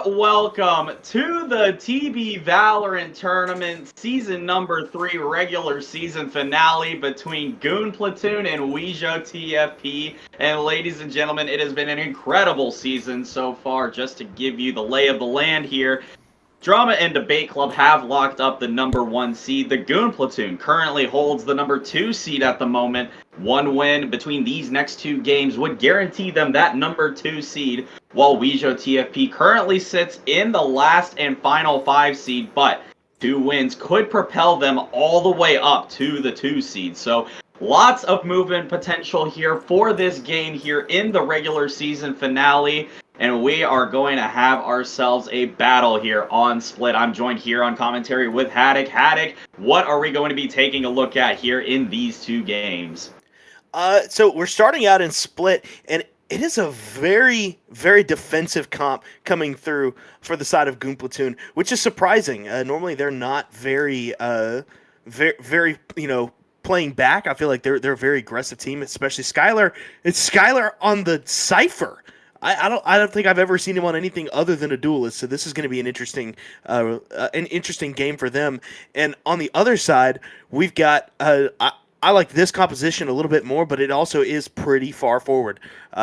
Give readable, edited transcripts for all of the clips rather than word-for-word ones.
welcome to the TB Valorant Tournament Season number 3 regular season finale between Goon, Platoon, and WJOTFP. And ladies and gentlemen, it has been an incredible season so far. Just to give you the lay of the land here, Drama and Debate Club have locked up the number 1 seed. The Goon Platoon currently holds the number 2 seed at the moment. One win between these next 2 games would guarantee them that number 2 seed, while WJOTFP currently sits in the last and final 5 seed, but 2 wins could propel them all the way up to the 2 seed. So lots of movement potential here for this game here in the regular season finale. And we are going to have ourselves a battle here on Split. I'm joined here on commentary with Haddock. Haddock, what are we going to be taking a look at here in these 2 games? So we're starting out in Split, and it is a very, very defensive comp coming through for the side of Goon Platoon, which is surprising. Normally they're not very, playing back. I feel like they're a very aggressive team, especially Skylar. It's Skylar on the Cypher. I don't think I've ever seen him on anything other than a duelist. So this is going to be an interesting game for them. And on the other side, we've got I like this composition a little bit more, but it also is pretty far forward.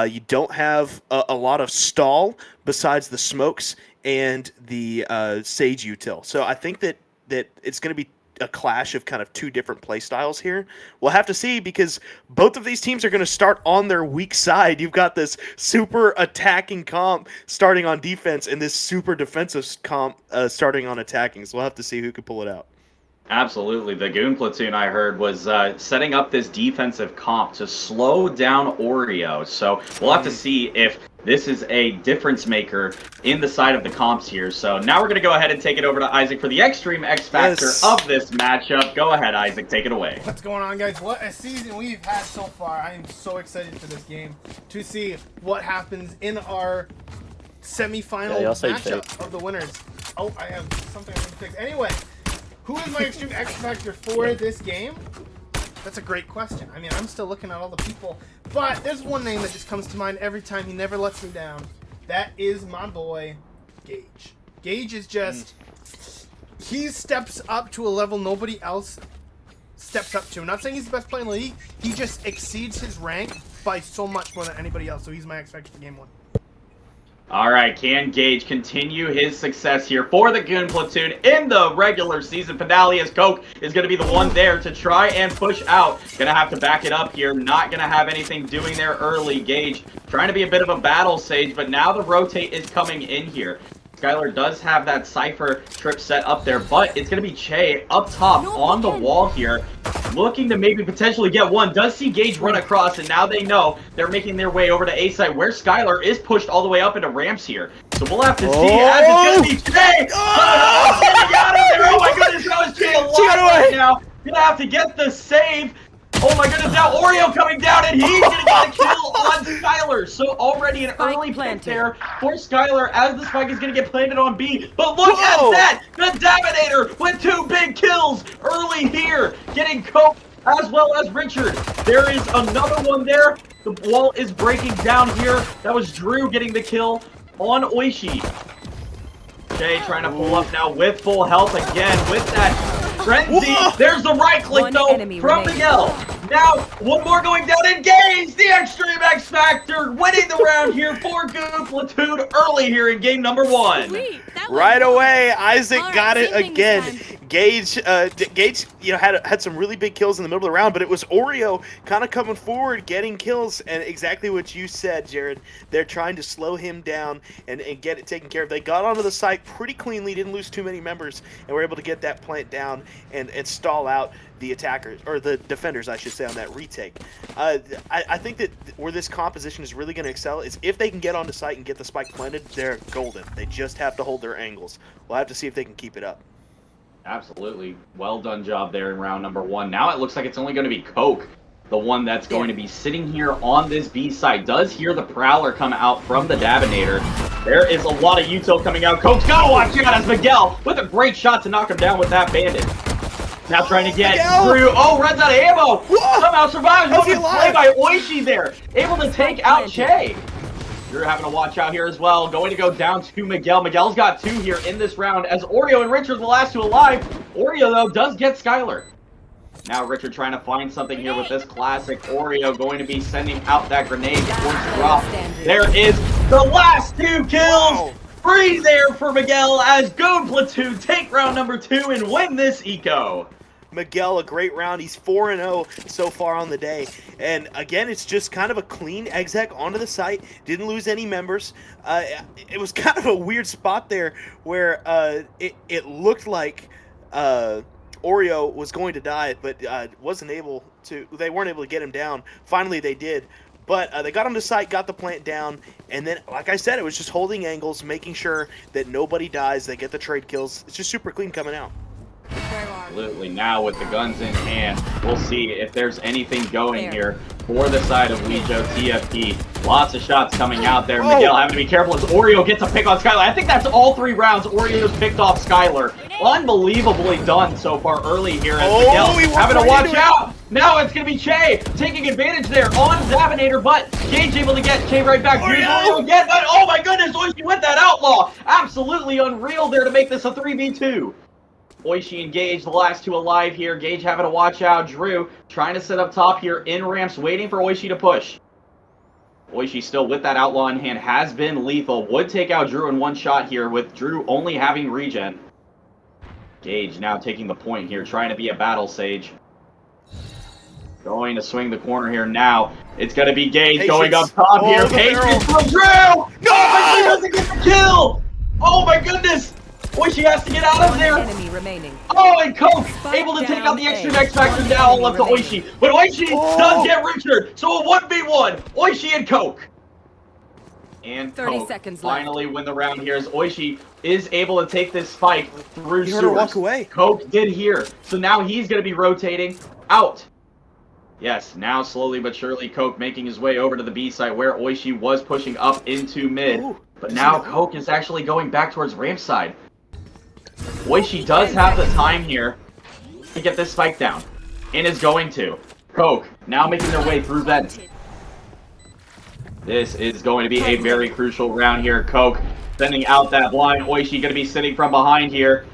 You don't have a lot of stall besides the smokes and the Sage util. So I think that it's going to be a clash of kind of 2 different play styles here. We'll have to see, because both of these teams are going to start on their weak side. You've got this super attacking comp starting on defense and this super defensive comp starting on attacking. So we'll have to see who can pull it out. Absolutely. The Goon Platoon, I heard, was setting up this defensive comp to slow down Oreo. So we'll have to see if this is a difference maker in the side of the comps here. So now we're going to go ahead and take it over to Isaac for the Extreme X Factor of this matchup. Go ahead, Isaac. Take it away. What's going on, guys? What a season we've had so far. I am so excited for this game to see what happens in our semifinal matchup of the winners. Oh, I have something I need to fix. Anyway, who is my Extreme X Factor for this game? That's a great question. I mean, I'm still looking at all the people, but there's one name that just comes to mind every time. He never lets me down. That is my boy, Gage. Gage is just, he steps up to a level nobody else steps up to. I'm not saying he's the best player in the league. He just exceeds his rank by so much more than anybody else, so he's my X Factor for game 1. All right, can Gage continue his success here for the Goon Platoon in the regular season finale, as Coke is going to be the one there to try and push out. Going to have to back it up here. Not going to have anything doing there early. Gage trying to be a bit of a battle sage, but now the rotate is coming in here. Skylar does have that Cypher trip set up there, but it's going to be Che up top on the wall here, looking to maybe potentially get one. Does see Gage run across, and now they know they're making their way over to A side, where Skylar is pushed all the way up into ramps here. So we'll have to see as it's going to be Che. Oh my goodness, how is Che alive right now? Gonna have to get the save. Oh my goodness, now Oreo coming down, and he's going to get a kill on Skylar. So already an early pick there for Skylar as the spike is going to get planted on B. But look at that! The Dominator with 2 big kills early here, getting Coke as well as Richard. There is another one there. The wall is breaking down here. That was Drew getting the kill on Oishi. Jay trying to pull up now with full health again with that frenzy. There's the right click though from Miguel. Now one more going down, engaged. The Extreme X Factor winning the round here for Goon Platoon early here in game number 1. Right away, Isaac got it again. Gage, had some really big kills in the middle of the round, but it was Oreo kind of coming forward, getting kills, and exactly what you said, Jared. They're trying to slow him down and get it taken care of. They got onto the site pretty cleanly, didn't lose too many members, and were able to get that plant down and stall out the attackers, or the defenders, I should say, on that retake. I think that where this composition is really going to excel is if they can get onto site and get the spike planted, they're golden. They just have to hold their angles. We'll have to see if they can keep it up. Absolutely. Well done job there in round number 1. Now it looks like it's only going to be Coke, the one that's going to be sitting here on this B side. Does hear the Prowler come out from the Dabinator. There is a lot of util coming out. Coke's got to watch out as Miguel with a great shot to knock him down with that bandit. Now trying to get through. Oh, runs out of ammo. Somehow survives. What a play by Oishi there. Able to take out Che. Drew having to watch out here as well. Going to go down to Miguel. Miguel's got 2 here in this round as Oreo and Richard the last 2 alive. Oreo, though, does get Skylar. Now Richard trying to find something here with this classic. Oreo going to be sending out that grenade towards drop. There is the last 2 kills. Free there for Miguel as Goon Platoon take round number 2 and win this eco. Miguel, a great round. He's 4-0 so far on the day. And again, it's just kind of a clean exec onto the site. Didn't lose any members. It was kind of a weird spot there where it looked like Oreo was going to die, but wasn't able to. They weren't able to get him down. Finally, they did. But they got him to site, got the plant down, and then, like I said, it was just holding angles, making sure that nobody dies. They get the trade kills. It's just super clean coming out. Absolutely. Now with the guns in hand, we'll see if there's anything going here for the side of WJOTFP. Lots of shots coming out there. Miguel having to be careful as Oreo gets a pick on Skylar. I think that's all 3 rounds. Oreo's picked off Skylar. Unbelievably done so far early here as Miguel having to watch out. Now it's going to be Che taking advantage there on Zavinator, but Gage able to get Che right back. Oreo again, but oh my goodness, Oishi with that outlaw. Absolutely unreal there to make this a 3v2. Oishi and Gage, the last 2 alive here. Gage having to watch out. Drew trying to sit up top here in ramps, waiting for Oishi to push. Oishi still with that outlaw in hand, has been lethal. Would take out Drew in 1 shot here with Drew only having regen. Gage now taking the point here, trying to be a battle sage. Going to swing the corner here now. It's going to be Gage going up top here. Patience from Drew! No! But he doesn't get the kill! Oh my goodness! Oishi has to get out of there. Oh, and Coke able to take out the extra X Factor now all up to Oishi. But Oishi does get Richard. So a 1v1. Oishi and Coke. And Coke finally win the round here as Oishi is able to take this fight through sewers. Walk away. Coke did here. So now he's going to be rotating out. Yes, now slowly but surely Coke making his way over to the B site where Oishi was pushing up into mid. But now Coke is actually going back towards ramp side. Oishi does have the time here to get this spike down, and is going to. Coke now making their way through vent. This is going to be a very crucial round here. Coke sending out that blind. Oishi going to be sitting from behind here,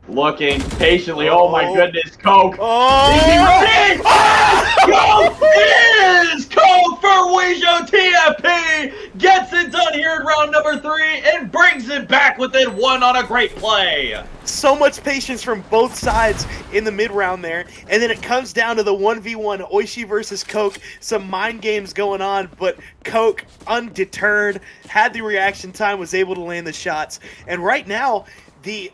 looking patiently. Oh my goodness, Coke! Is he ready? Coke is! Coke for WJOTFP gets it done here in round number 3 and brings it back within 1 on a great play. So much patience from both sides in the mid round there, and then it comes down to the 1v1 Oishi versus Coke. Some mind games going on, but Coke undeterred, had the reaction time, was able to land the shots, and right now the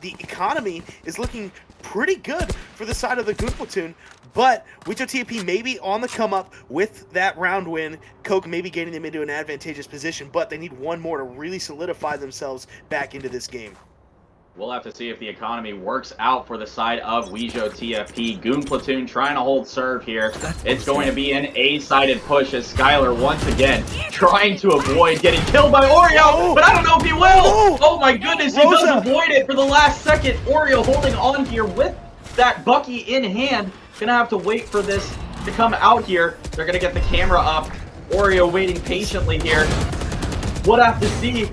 economy is looking pretty good for the side of the Goon Platoon. But WJOTFP maybe on the come up with that round win. Coke maybe getting them into an advantageous position, but they need 1 more to really solidify themselves back into this game. We'll have to see if the economy works out for the side of WJOTFP. Goon Platoon trying to hold serve here. It's going to be an A-sided push as Skylar once again trying to avoid getting killed by Oreo, but I don't know if he will. Oh my goodness, he does avoid it for the last second. Oreo holding on here with that Bucky in hand. Gonna have to wait for this to come out here. They're gonna get the camera up. Oreo waiting patiently here. We'll have to see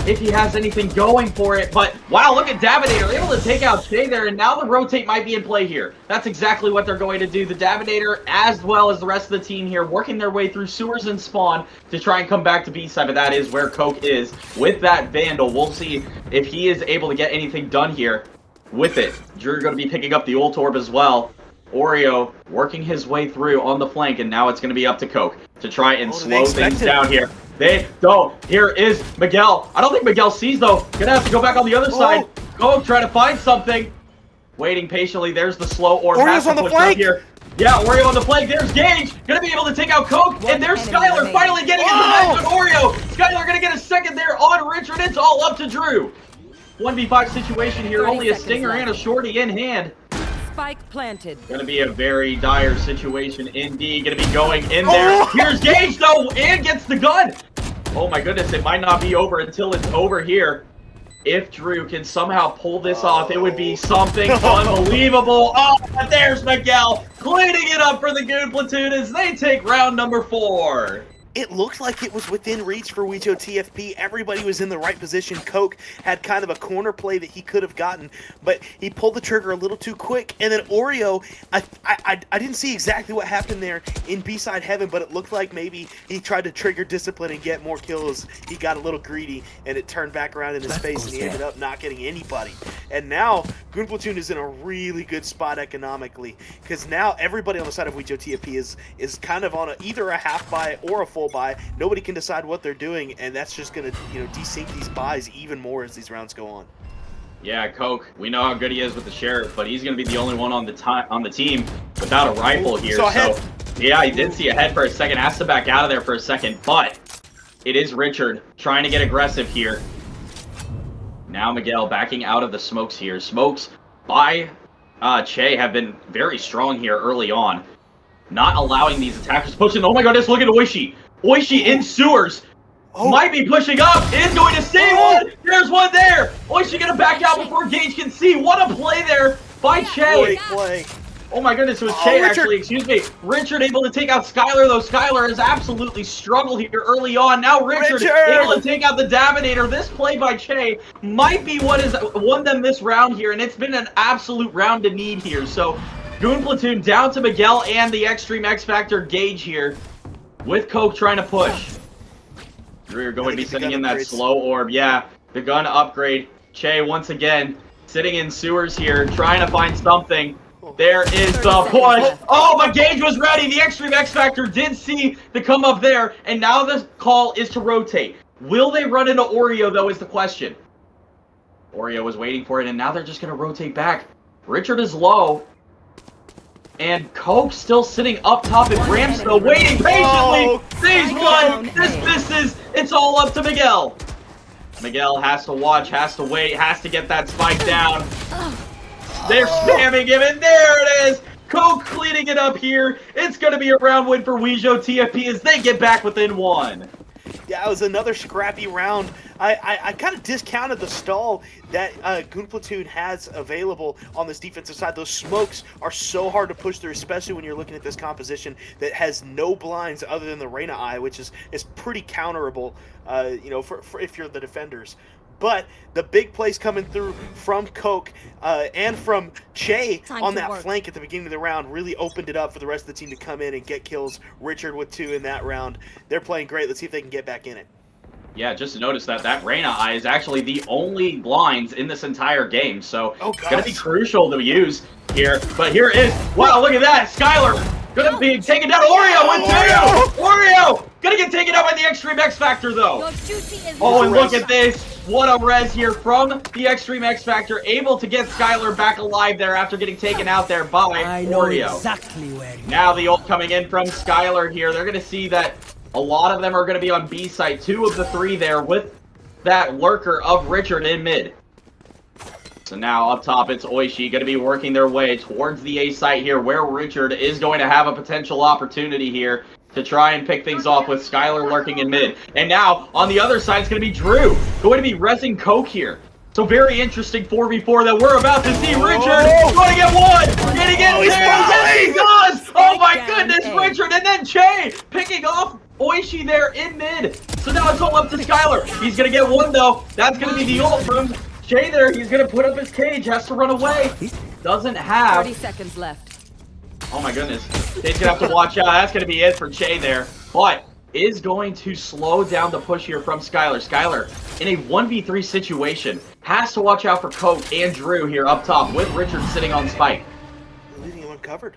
if he has anything going for it, but wow, look at Davinator able to take out Shay there, and now the rotate might be in play here. That's exactly what they're going to do. The Davinator, as well as the rest of the team here, working their way through sewers and spawn to try and come back to B side, but that is where Coke is with that Vandal. We'll see if he is able to get anything done here with it. Drew going to be picking up the ult orb as well. Oreo working his way through on the flank, and now it's going to be up to Coke to try and slow things down here. They don't. Here is Miguel. I don't think Miguel sees, though. Gonna have to go back on the other side. Coke trying to find something. Waiting patiently. There's the slow orb. Oreo's on the flank. Here. Yeah, Oreo on the flank. There's Gage. Gonna be able to take out Coke. And there's Skylar finally getting into the match on Oreo. Skylar gonna get a second there on Richard. It's all up to Drew. 1v5 situation here. Only a stinger and a shorty in hand. Spike planted. Gonna be a very dire situation indeed. Gonna be going in there. Here's Gage though, and gets the gun. Oh my goodness, it might not be over until it's over here. If Drew can somehow pull this off, it would be something unbelievable. Oh, but there's Miguel cleaning it up for the Goon Platoon as they take round number 4. it looked like it was within reach for WJOTFP. Everybody was in the right position. Coke had kind of a corner play that he could have gotten, but he pulled the trigger a little too quick. And then Oreo, I didn't see exactly what happened there in B-side heaven, but it looked like maybe he tried to trigger discipline and get more kills. He got a little greedy, and it turned back around in his face, and he ended up not getting anybody. And now Goon Platoon is in a really good spot economically, because now everybody on the side of WJOTFP is kind of on either a half buy or a full buy. Nobody can decide what they're doing, and that's just going to, desync these buys even more as these rounds go on. Yeah, Coke, we know how good he is with the Sheriff, but he's going to be the only one on the team without a rifle here. So, yeah, he did see a head for a second, has to back out of there for a second, but it is Richard trying to get aggressive here. Now Miguel backing out of the smokes here. Smokes by Che have been very strong here early on, not allowing these attackers pushing. Oh my goodness, look at Oishi. Oishi in sewers. Might be pushing up. Is going to see one. There's one there. Oishi gonna back out before Gage can see. What a play there by Che. Great play. Oh my goodness, it was Che actually, excuse me. Richard able to take out Skylar, though Skylar has absolutely struggled here early on. Now Richard able to take out the Daminator. This play by Che might be what has won them this round here, and it's been an absolute round to need here. So Goon Platoon down to Miguel and the Extreme X Factor Gage here, with Coke trying to push. Drew going to be sending in that slow orb. Yeah, the gun upgrade. Che once again sitting in sewers here, trying to find something. There is the push. Oh, but Gage was ready. The Extreme X Factor did see the come up there, and now the call is to rotate. Will they run into Oreo, though, is the question. Oreo was waiting for it, and now they're just going to rotate back. Richard is low. And Coke still sitting up top, and Bramsto waiting patiently. Sees one. This misses. It's all up to Miguel. Miguel has to watch, has to wait, has to get that spike down. They're spamming him, and there it is. Coke cleaning it up here. It's going to be a round win for WJOTFP as they get back within one. Yeah, it was another scrappy round. I kind of discounted the stall that Goon Platoon has available on this defensive side. Those smokes are so hard to push through, especially when you're looking at this composition that has no blinds other than the Reyna Eye, which is pretty counterable, for if you're the defenders. But the big plays coming through from Coke and from Che on that flank at the beginning of the round really opened it up for the rest of the team to come in and get kills. Richard with 2 in that round. They're playing great. Let's see if they can get back in it. Yeah, just to notice that Reyna Eye is actually the only blinds in this entire game. So it's going to be crucial to use here. But here is, wow, look at that. Skylar going to be taken down. Oreo with 2. Oreo going to get taken out by the Extreme X Factor, though. Oh, and look at this. What a res here from the Extreme X Factor, able to get Skylar back alive there after getting taken out there by Oreo. Exactly where now the ult coming in from Skylar here. They're going to see that a lot of them are going to be on B site. 2 of the 3 there with that lurker of Richard in mid. So now up top it's Oishi going to be working their way towards the A site here, where Richard is going to have a potential opportunity here to try and pick things off with Skylar lurking in mid. And now, on the other side, it's going to be Drew, going to be rezzing Coke here. So very interesting 4v4 that we're about to see. Richard going to get 1, going to get 2, yes he does! Oh my goodness, Richard, and then Che picking off Oishi there in mid. So now it's all up to Skylar. He's going to get 1 though. That's going to be the ult from Che there. He's going to put up his cage, has to run away. Doesn't have 30 seconds left. Oh my goodness. He's gonna have to watch out. That's gonna be it for Che there. But is going to slow down the push here from Skylar. Skylar, in a 1v3 situation, has to watch out for Coke and Drew here up top with Richard sitting on spike. Leaving him uncovered.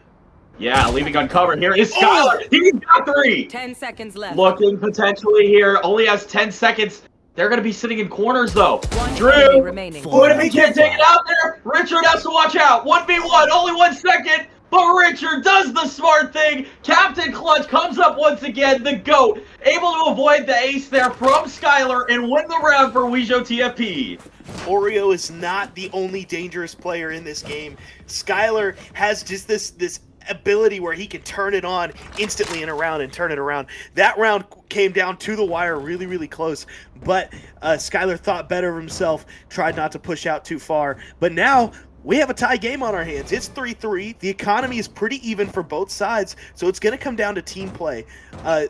Yeah, leaving uncovered. Here is Skylar. He's got 3. 10 seconds left. Looking potentially here. Only has 10 seconds. They're going to be sitting in corners, though. Drew, what if he can't take it out there? Richard has to watch out. 1v1, only 1 second. But Richard does the smart thing. Captain Clutch comes up once again, the GOAT, able to avoid the ace there from Skylar and win the round for WJOTFP. Oreo is not the only dangerous player in this game. Skylar has just this ability where he can turn it on instantly in a round and turn it around. That round came down to the wire really, really close, but Skylar thought better of himself, tried not to push out too far. But now we have a tie game on our hands. It's 3-3. The economy is pretty even for both sides, so it's going to come down to team play.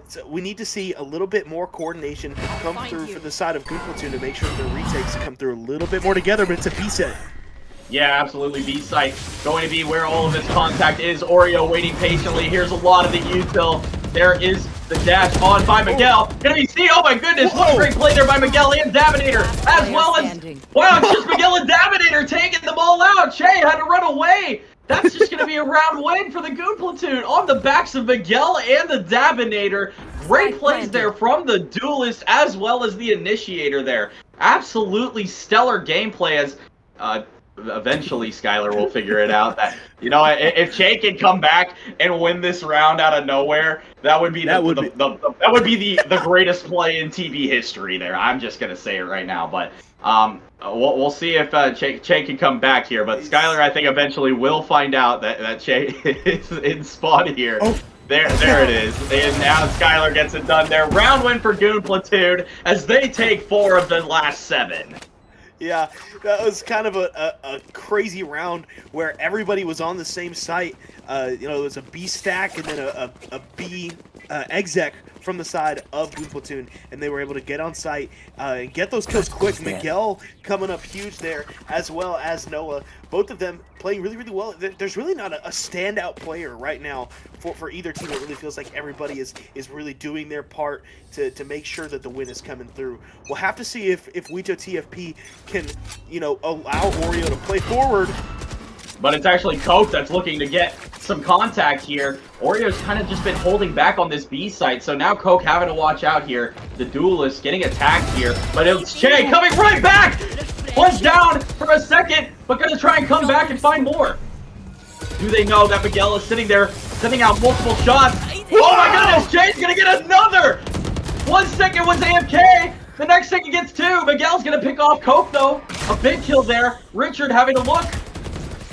So we need to see a little bit more coordination come through for the side of Goon Platoon to make sure that the retakes come through a little bit more together, but it's a B set. Yeah, absolutely. B site going to be where all of this contact is. Oreo waiting patiently. Here's a lot of the util. There is the dash on by Miguel. Gonna be seen. Oh my goodness! What a great play there by Miguel and Daminator, as well as wow, it's just Miguel and Daminator taking the ball out. Che had to run away. That's just gonna be a round win for the Goon Platoon on the backs of Miguel and the Daminator. Great plays there from the duelist as well as the initiator there. Absolutely stellar gameplay as eventually Skylar will figure it out that, you know, if Che can come back and win this round out of nowhere, that would be the greatest play in TV history there. I'm just gonna say it right now, but we'll see if Che can come back here. But Skylar, I think eventually will find out that Che is in spawn here. Oh. There it is. And now Skylar gets it done there. Round win for Goon Platoon as they take 4 of the last 7. Yeah, that was kind of a crazy round where everybody was on the same site. You know, it was a B stack and then a B exec from the side of Goon Platoon, and they were able to get on site and get those kills quick. Miguel coming up huge there, as well as Noah. Both of them playing really, really well. There's really not a standout player right now for either team. It really feels like everybody is really doing their part to make sure that the win is coming through. We'll have to see if WJOTFP can, you know, allow Oreo to play forward. But it's actually Coke that's looking to get some contact here. Oreo's kind of just been holding back on this B site, so now Coke having to watch out here. The duelist getting attacked here, but it's Che coming right back! Was down for a second, but gonna try and come back and find more. Do they know that Miguel is sitting there, sending out multiple shots? Oh my goodness, Che's gonna get another! 1 second was AFK, the next second gets 2. Miguel's gonna pick off Coke though. A big kill there. Richard having a look.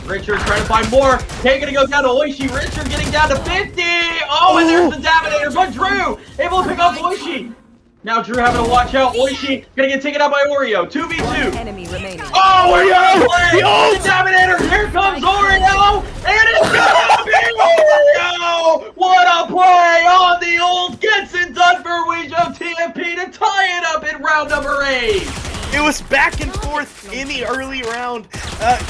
Richard trying to find more. K gonna go down to Oishi. Richard getting down to 50. Oh, and there's the Daminator. But Drew able to pick up Oishi. Now Drew having to watch out. Oishi gonna get taken out by Oreo. 2v2. Enemy remaining. Oh, Oreo! The Daminator. Here comes Oreo. And it's gonna be Oreo. What a play on the old gets it done for WJOTFP to tie it up in round number 8. It was back and forth in the early round.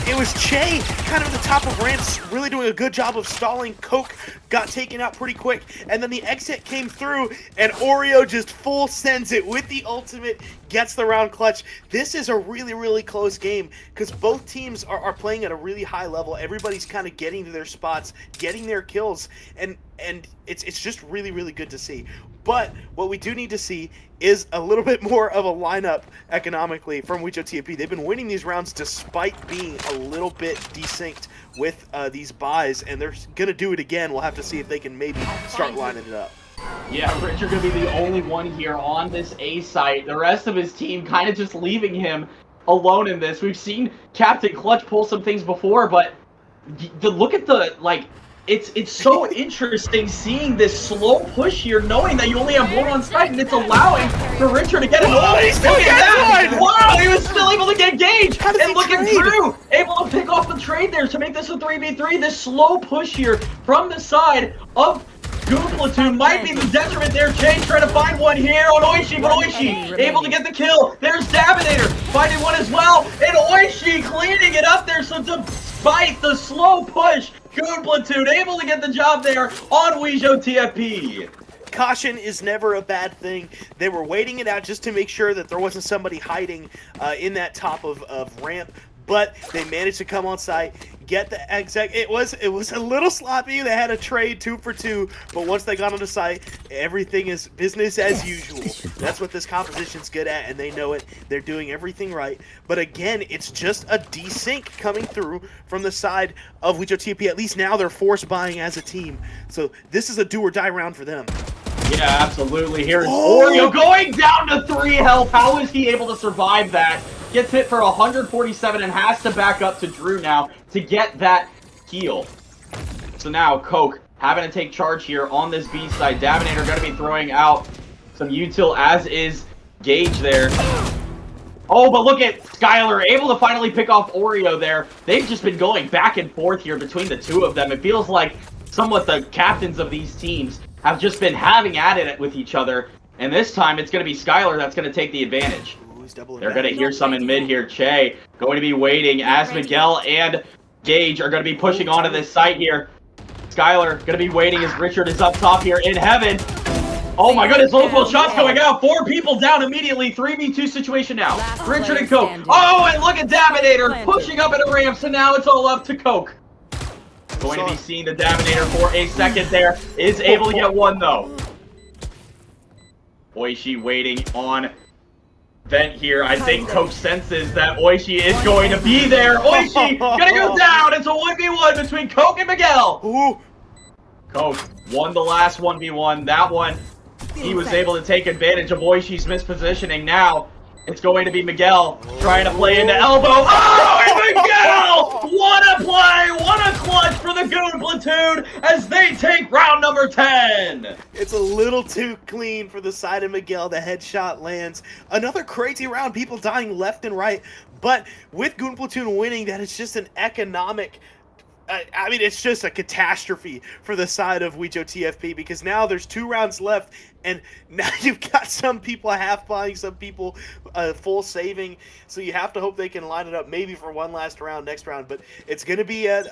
It was Che kind of at the top of ramps, really doing a good job of stalling. Coke got taken out pretty quick, and then the exit came through, and Oreo just full sends it with the ultimate, gets the round clutch. This is a really, really close game because both teams are playing at a really high level. Everybody's kind of getting to their spots, getting their kills, and it's just really, really good to see. But what we do need to see is a little bit more of a lineup economically from WJOTFP. They've been winning these rounds despite being a little bit desynced with these buys, and they're going to do it again. We'll have to see if they can maybe start lining it up. Yeah, Richard going to be the only one here on this A site. The rest of his team kind of just leaving him alone in this. We've seen Captain Clutch pull some things before, but look at the, like, it's so interesting seeing this slow push here, knowing that you only have one on site, and it's allowing for Richard to get an ult. He still gets one! Wow, he was still able to get Gage! And look at Drew, able to pick off the trade there to make this a 3v3. This slow push here from the side of Goon Platoon might be the detriment there. Che trying to find one here on Oishi, but Oishi able to get the kill. There's Daminator finding one as well, and Oishi cleaning it up there. So despite the slow push, Goon Platoon able to get the job there on WJOTFP. Caution is never a bad thing. They were waiting it out just to make sure that there wasn't somebody hiding in that top of ramp, but they managed to come on site, get the exec. It was a little sloppy. They had a trade 2 for 2, but once they got on the site, everything is business as usual. That's what this composition's good at, and they know it. They're doing everything right. But again, it's just a desync coming through from the side of WJOTFP. At least now they're force buying as a team. So this is a do or die round for them. Yeah, absolutely. Here's Oreo going down to 3 health. How is he able to survive that? Gets hit for 147 and has to back up to Drew now to get that heal. So now Coke having to take charge here on this B side. Daminator going to be throwing out some util, as is Gage there. Oh, but look at Skylar, able to finally pick off Oreo there. They've just been going back and forth here between the two of them. It feels like somewhat the captains of these teams have just been having at it with each other. And this time, it's going to be Skylar that's going to take the advantage. They're going to hear some in mid here. Che going to be waiting as Miguel and Gage are going to be pushing onto this site here. Skylar going to be waiting as Richard is up top here in heaven. Oh my goodness, multiple shots going out. 4 people down immediately. 3v2 situation now. Richard and Coke. Oh, and look at Daminator pushing up into ramps, and now it's all up to Coke. Going to be seeing the Daminator for a second there. Is able to get one, though. Oishi waiting on vent here. I think Coke senses that Oishi is going to be there. Oishi gonna go down. It's a 1v1 between Coke and Miguel. Coke won the last 1v1. That one, he was able to take advantage of Oishi's mispositioning. Now, it's going to be Miguel trying to play into elbow. Oh, and Miguel! What a play! What a clutch for the Goon Platoon as they take round number 10! It's a little too clean for the side of Miguel. The headshot lands. Another crazy round. People dying left and right. But with Goon Platoon winning, that is just an economic... I mean, it's just a catastrophe for the side of WJOTFP because now there's 2 rounds left, and now you've got some people half buying, some people full saving. So you have to hope they can line it up maybe for one last round next round. But it's going to be an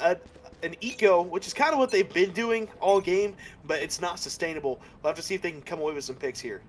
eco, which is kind of what they've been doing all game, but it's not sustainable. We'll have to see if they can come away with some picks here.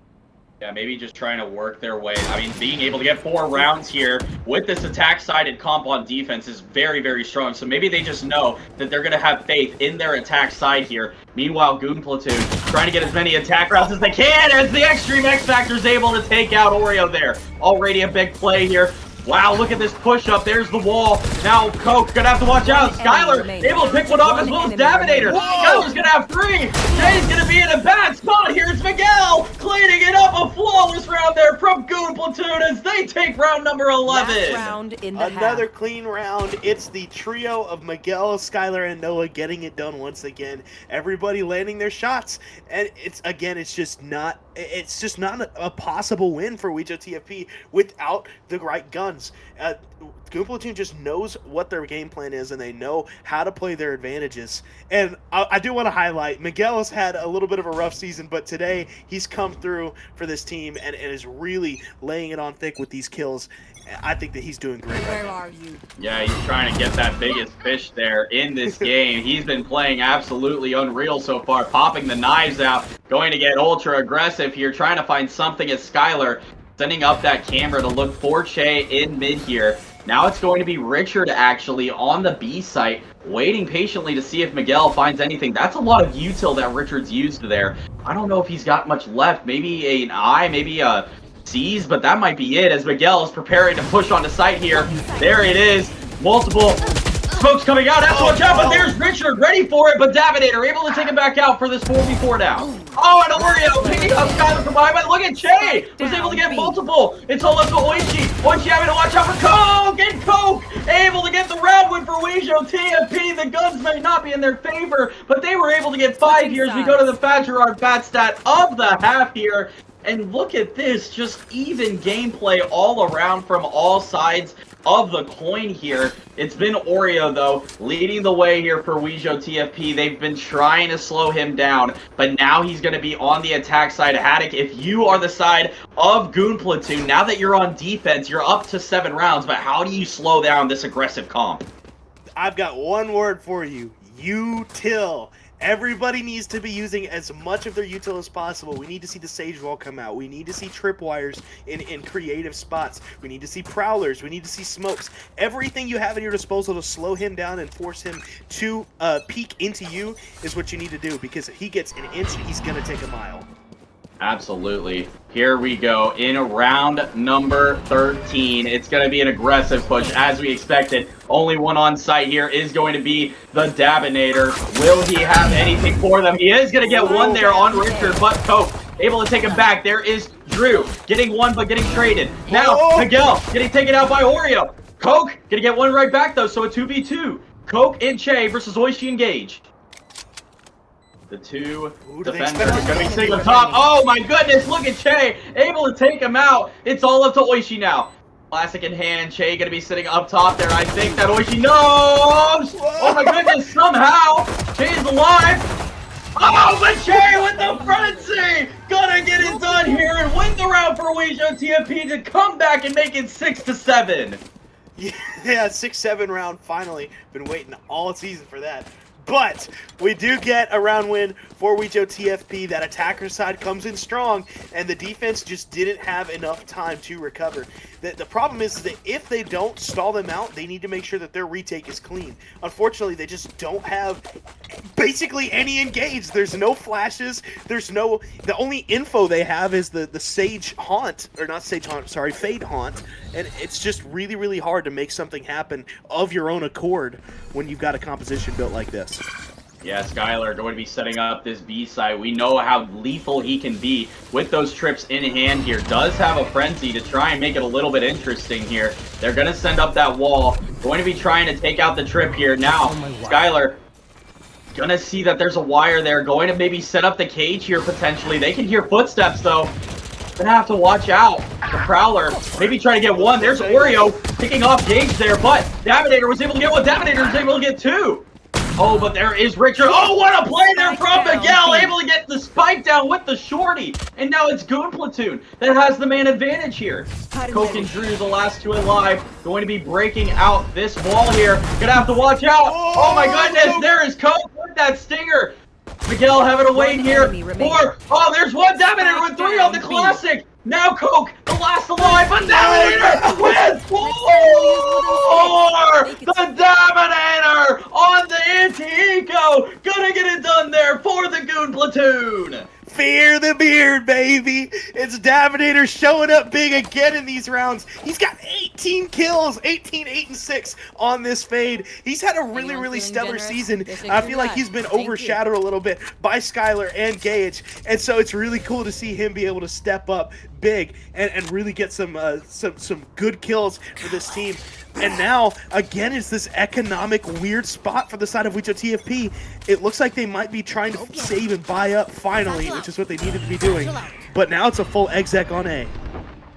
Yeah, maybe just trying to work their way. I mean, being able to get 4 rounds here with this attack-sided comp on defense is very, very strong. So maybe they just know that they're going to have faith in their attack side here. Meanwhile, Goon Platoon trying to get as many attack rounds as they can as the Extreme X Factor is able to take out Oreo there. Already a big play here. Wow, look at this push-up. There's the wall. Now, Coke gonna have to watch out. Skylar able to pick one off as well as Daminator. Skylar's gonna have 3. Jay's gonna be in a bad spot here. It's Miguel cleaning it up. A flawless round there from Goon Platoon as they take round number 11. Another clean round. It's the trio of Miguel, Skylar, and Noah getting it done once again. Everybody landing their shots. And it's just not a possible win for WJOTFP without the right guns. Goon Platoon just knows what their game plan is, and they know how to play their advantages. And I do want to highlight, Miguel has had a little bit of a rough season, but today he's come through for this team and is really laying it on thick with these kills. I think that he's doing great. Where are you? Yeah, he's trying to get that biggest fish there in this game. He's been playing absolutely unreal so far, popping the knives out, going to get ultra aggressive here, trying to find something as Skylar sending up that camera to look for Che in mid here. Now it's going to be Richard actually on the B site, waiting patiently to see if Miguel finds anything. That's a lot of util that Richard's used there. I don't know if he's got much left. Maybe an I, maybe a C's, but that might be it as Miguel is preparing to push on the site here. There it is. Multiple smokes coming out. Have to watch out, but there's Richard ready for it, but Daminator able to take him back out for this 4v4 now. Oh, and Oreo picking up Skylar from behind, but look at Che was able to get multiple. It's all up to Oishi. Oishi having to watch out for Coke, and Coke able to get the round win for WJOTFP. The guns may not be in their favor, but they were able to get 5 years. We go to the Fat Gerard bat stat of the half here. And look at this, just even gameplay all around from all sides of the coin here. It's been Oreo, though, leading the way here for WJOTFP. They've been trying to slow him down, but now he's going to be on the attack side. Haddock, if you are the side of Goon Platoon, now that you're on defense, you're up to 7 rounds, but how do you slow down this aggressive comp? I've got one word for you. Util. Everybody needs to be using as much of their util as possible. We need to see the Sage Wall come out. We need to see tripwires in creative spots. We need to see prowlers. We need to see smokes. Everything you have at your disposal to slow him down and force him to peek into you is what you need to do, because if he gets an inch, he's going to take a mile. Absolutely. Here we go in round number 13. It's going to be an aggressive push as we expected. Only one on site here is going to be the Daminator. Will he have anything for them? He is going to get one there on Richard, but Coke able to take him back. There is Drew getting one but getting traded. Now Miguel getting taken out by Oreo. Coke going to get one right back though, so a 2v2. Coke and Che versus Oishi and Gage. The two defenders are going to be sitting on top. Oh my goodness, look at Che, able to take him out. It's all up to Oishi now. Classic in hand. Che gonna be sitting up top there. I think that Oishi knows. Oh my goodness! Somehow Che is alive. Oh, but Che with the frenzy! Gonna get it done here and win the round for WJOTFP to come back and make it 6-7. Yeah, 6-7 round finally. Been waiting all season for that. But we do get a round win for WJOTFP. That attacker side comes in strong, and the defense just didn't have enough time to recover. The problem is that if they don't stall them out, they need to make sure that their retake is clean. Unfortunately, they just don't have basically any engage. There's no flashes. There's no... The only info they have is the Sage Haunt, or not Sage Haunt, sorry, Fade Haunt. And it's just really, really hard to make something happen of your own accord when you've got a composition built like this. Yeah, Skylar going to be setting up this B side. We know how lethal he can be with those trips in hand here. Does have a frenzy to try and make it a little bit interesting here. They're going to send up that wall. Going to be trying to take out the trip here. Now, Skylar going to see that there's a wire there. Going to maybe set up the cage here potentially. They can hear footsteps though. Gonna have to watch out. The Prowler maybe trying to get one. There's Oreo picking off Gage there, but Daminator was able to get one. Daminator was able to get two. Oh, but there is Richard. Oh, what a play there from Miguel. Able to get the spike down with the shorty. And now it's Goon Platoon that has the man advantage here. Coke and Drew, the last two alive, going to be breaking out this wall here. Gonna have to watch out. Oh my goodness, there is Coke with that stinger. Miguel having to wait here. Four. Oh, there's one Daminator with three on the classic. Now Coke, the last alive, but Daminator with four! The Daminator on the anti-eco. Gonna get it done there for the Goon Platoon. Fear the beard, baby. It's Daminator showing up big again in these rounds. He's got 18 kills, 18, 8, and 6 on this fade. He's had a really, really stellar season. I feel like he's been overshadowed a little bit by Skylar and Gage, and so it's really cool to see him be able to step up big and really get some good kills for this team. And now, again, it's this economic weird spot for the side of WJOTFP. It looks like they might be trying to save and buy up finally, which is what they needed to be doing. But now it's a full exec on A.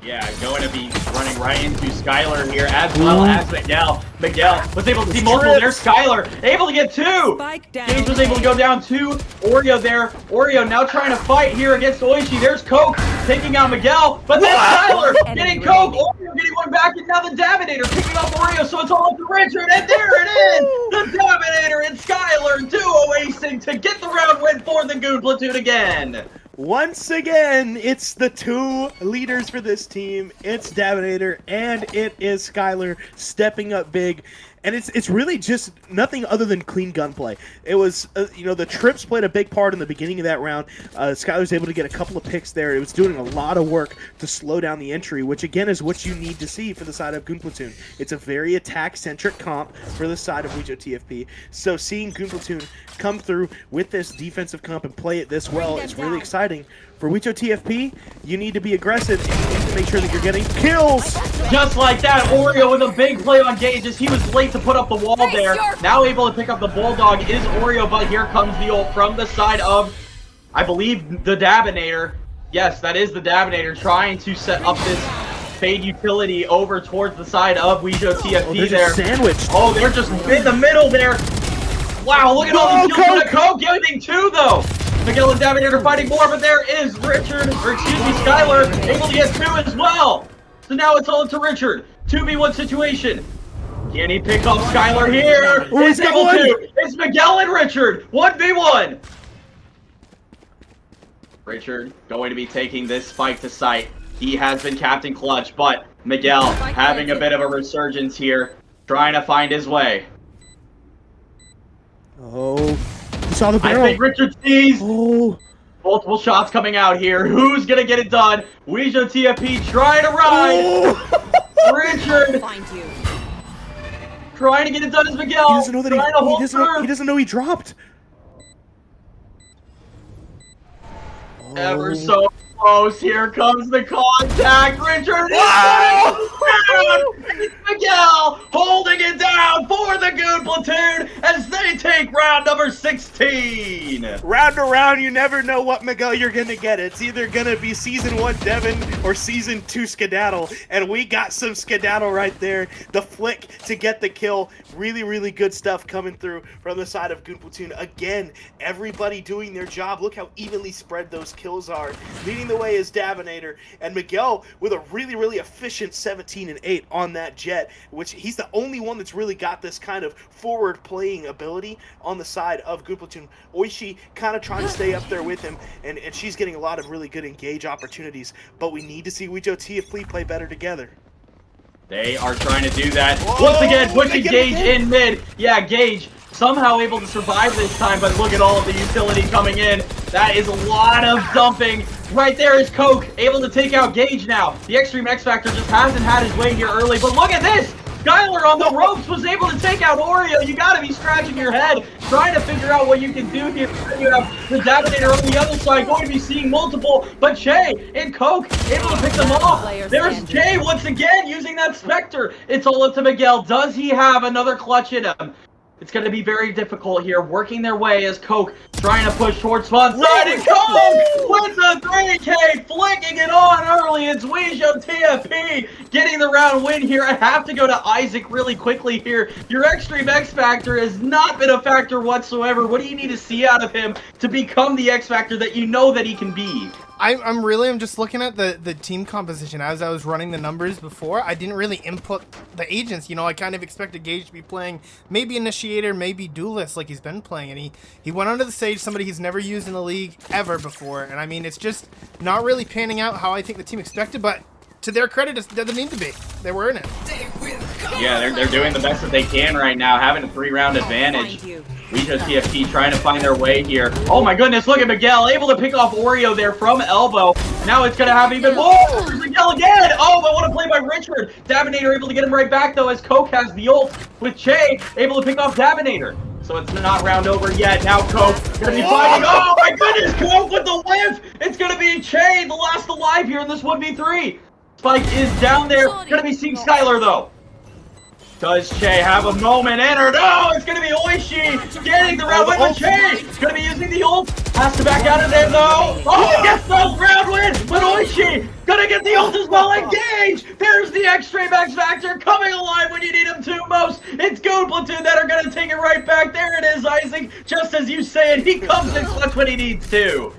Yeah, going to be running right into Skylar here, as well as Miguel. Miguel was able to see multiple. There's Skylar, able to get two. Gage was able to go down two. Oreo there. Oreo now trying to fight here against Oishi. There's Coke taking out Miguel, but then Skylar getting Coke. Oreo getting one back, and now the Daminator picking up Oreo, so it's all up to Richard, and there it is! The Daminator and Skylar duo acing to get the round win for the Goon Platoon again. Once again, it's the two leaders for this team. It's Daminator and it is Skylar stepping up big. And it's really just nothing other than clean gunplay. It was, the trips played a big part in the beginning of that round. Skylar's able to get a couple of picks there. It was doing a lot of work to slow down the entry, which again is what you need to see for the side of Goon Platoon. It's a very attack-centric comp for the side of WJOTFP. So seeing Goon Platoon come through with this defensive comp and play it this well is really exciting. For WJOTFP, you need to be aggressive and you need to make sure that you're getting kills. Just like that, Oreo with a big play on Gage as he was late to put up the wall there. Now able to pick up the Bulldog is Oreo, but here comes the ult from the side of, I believe, the Daminator. Yes, that is the Daminator trying to set up this fade utility over towards the side of WJOTFP there. Sandwiched. Oh, they're just in the middle there. Wow, look at all these kills. Coke getting two, though. Miguel and Daminator fighting more, but there is Richard, or excuse me, Skylar, able to get two as well. So now it's all up to Richard. 2v1 situation. Can he pick off Skylar here? Oh, he's able to. It's Miguel and Richard. 1v1. Richard going to be taking this fight to sight. He has been Captain Clutch, but Miguel having a bit of a resurgence here, trying to find his way. Oh. You saw the barrel. I think Richard sees multiple shots coming out here. Who's gonna get it done? WJOTFP trying to ride. Richard trying to get it done as Miguel. He doesn't know that he doesn't know he dropped. Ever so close. Here comes the contact. Richard is Miguel holding it down for the Goon Platoon as they take round number 16. Round to round, you never know what Miguel you're gonna get. It's either gonna be Season 1 Devin or Season 2 Skedaddle, and we got some Skedaddle right there. The flick to get the kill. Really, really good stuff coming through from the side of Goon Platoon. Again, everybody doing their job. Look how evenly spread those kills are. Leading the way is Davinator, and Miguel with a really, really efficient 17 and 8 on that Jet, which he's the only one that's really got this kind of forward playing ability on the side of Goon Platoon. Oishi kind of trying to stay up there with him, and she's getting a lot of really good engage opportunities, but we need to see WJOTFP play better together. They are trying to do that. Whoa, Once again, pushing Gage in mid. Yeah, Gage somehow able to survive this time, but look at all of the utility coming in. That is a lot of dumping. Right there is Coke, able to take out Gage now. The Extreme X Factor just hasn't had his way here early, but look at this! Skylar on the ropes was able to take out Oreo. You gotta be scratching your head, trying to figure out what you can do here. You have the Davinator on the other side, going to be seeing multiple, but Che and Coke able to pick them off. There's Che once again using that Spectre. It's all up to Miguel. Does he have another clutch in him? It's going to be very difficult here, working their way as Coke trying to push towards spawn side, and Coke with the 3K, flicking it on early. It's WJOTFP getting the round win here. I have to go to Isaac really quickly here. Your Extreme X Factor has not been a factor whatsoever. What do you need to see out of him to become the X Factor that you know that he can be? I'm just looking at the team composition as I was running the numbers before. I didn't really input the agents. You know, I kind of expected Gage to be playing maybe Initiator, maybe Duelist like he's been playing. And he went onto the stage, somebody he's never used in the league ever before. And I mean, it's just not really panning out how I think the team expected, but to their credit, it doesn't need to be. They were in it. Yeah, they're doing the best that they can right now, having a 3-round advantage. WJOTFP trying to find their way here. Oh my goodness, look at Miguel, able to pick off Oreo there from elbow. Now it's going to have even more. There's Miguel again. Oh, but what a play by Richard. Davinator able to get him right back, though, as Coke has the ult with Che able to pick off Davinator. So it's not round over yet. Now Coke going to be fighting. Oh my goodness, Coke with the whiff. It's going to be Che, the last alive here in this 1v3. Spike is down there. Going to be seeing Skylar, though. Does Che have a moment in her? No, it's going to be Oishi getting the round win, but Che going to be using the ult. Has to back out of there, though. Oh, gets the round win, but Oishi going to get the ult as well. Engage. There's the Extreme X Factor coming alive when you need him to most. It's Goon Platoon that are going to take it right back. There it is, Isaac. Just as you say it, he comes in clutch when he needs to.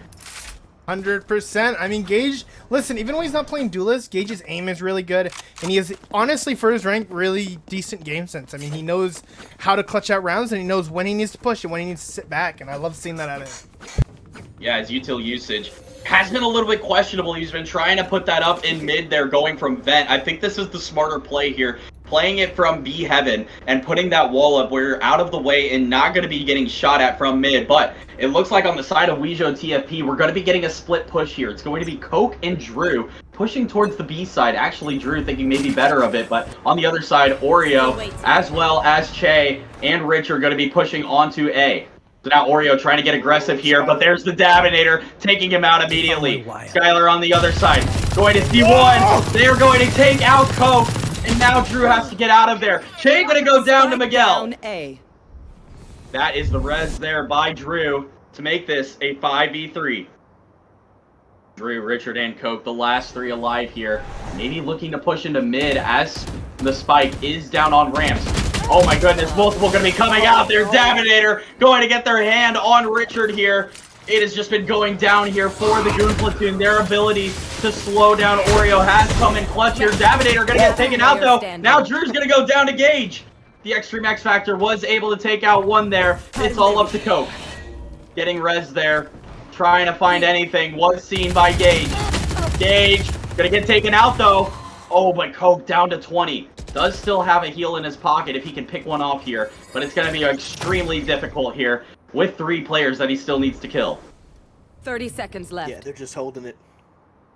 100%. I mean, Gage, listen, even when he's not playing Duelist, Gage's aim is really good, and he has, honestly, for his rank, really decent game sense. I mean, he knows how to clutch out rounds, and he knows when he needs to push and when he needs to sit back, and I love seeing that out of him. Yeah, his util usage has been a little bit questionable. He's been trying to put that up in mid there, going from vent. I think this is the smarter play here. Playing it from B Heaven and putting that wall up where you're out of the way and not going to be getting shot at from mid. But it looks like on the side of WJOTFP, we're going to be getting a split push here. It's going to be Coke and Drew pushing towards the B side. Actually, Drew thinking maybe better of it. But on the other side, Oreo, as well as Che and Rich are going to be pushing onto A. So now Oreo trying to get aggressive here, but there's the Davinator taking him out immediately. Skylar on the other side, going to C1. They're going to take out Coke. And now Drew has to get out of there. Che going to go down to Miguel. That is the res there by Drew to make this a 5v3. Drew, Richard, and Coke, the last 3 alive here. Maybe looking to push into mid as the spike is down on ramps. Oh my goodness, multiple going to be coming out. There's Davinator going to get their hand on Richard here. It has just been going down here for the Goon Platoon. Their ability to slow down Oreo has come in clutch here. Davinator going to get taken out, though. Now Drew's going to go down to Gage. The Extreme X Factor was able to take out one there. It's all up to Coke. Getting res there. Trying to find anything. Was seen by Gage. Gage going to get taken out, though. Oh, but Coke down to 20. Does still have a heal in his pocket if he can pick one off here. But it's going to be extremely difficult here, with 3 players that he still needs to kill. 30 seconds left. Yeah, they're just holding it.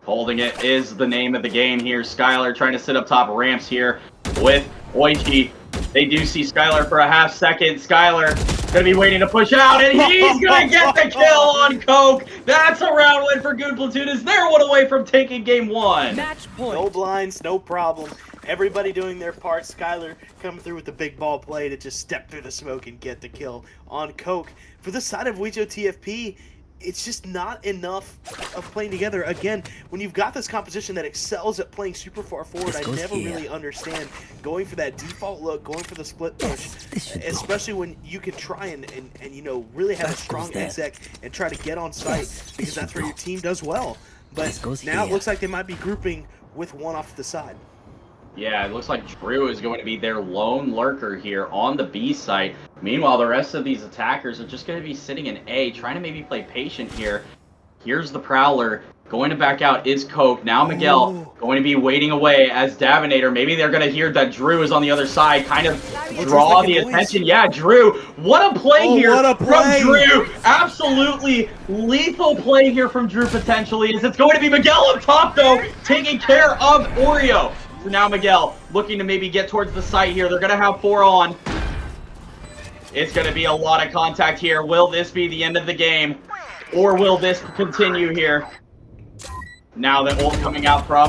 Holding it is the name of the game here. Skylar trying to sit up top ramps here with Oichi. They do see Skylar for a half second. Skylar going to be waiting to push out, and he's going to get the kill on Coke. That's a round win for Goon Platoon, as they're one away from taking game 1. Match point. No blinds, no problem. Everybody doing their part. Skylar coming through with the big ball play to just step through the smoke and get the kill on Coke. For the side of WJOTFP, it's just not enough of playing together. Again, when you've got this composition that excels at playing super far forward, I never really understand going for that default look, going for the split push, especially when you can try and you know, really have a strong exec and try to get on site, because that's where your team does well. But now it looks like they might be grouping with one off to the side. Yeah, it looks like Drew is going to be their lone lurker here on the B site. Meanwhile, the rest of these attackers are just going to be sitting in A, trying to maybe play patient here. Here's the Prowler. Going to back out is Coke. Now Miguel going to be waiting away as Davinator. Maybe they're going to hear that Drew is on the other side, kind of draw the attention. Yeah, Drew. What a play here from Drew. Absolutely lethal play here from Drew potentially. As it's going to be Miguel up top, though, taking care of Oreo. So now Miguel looking to maybe get towards the site here. They're going to have 4 on. It's going to be a lot of contact here. Will this be the end of the game? Or will this continue here? Now the ult coming out from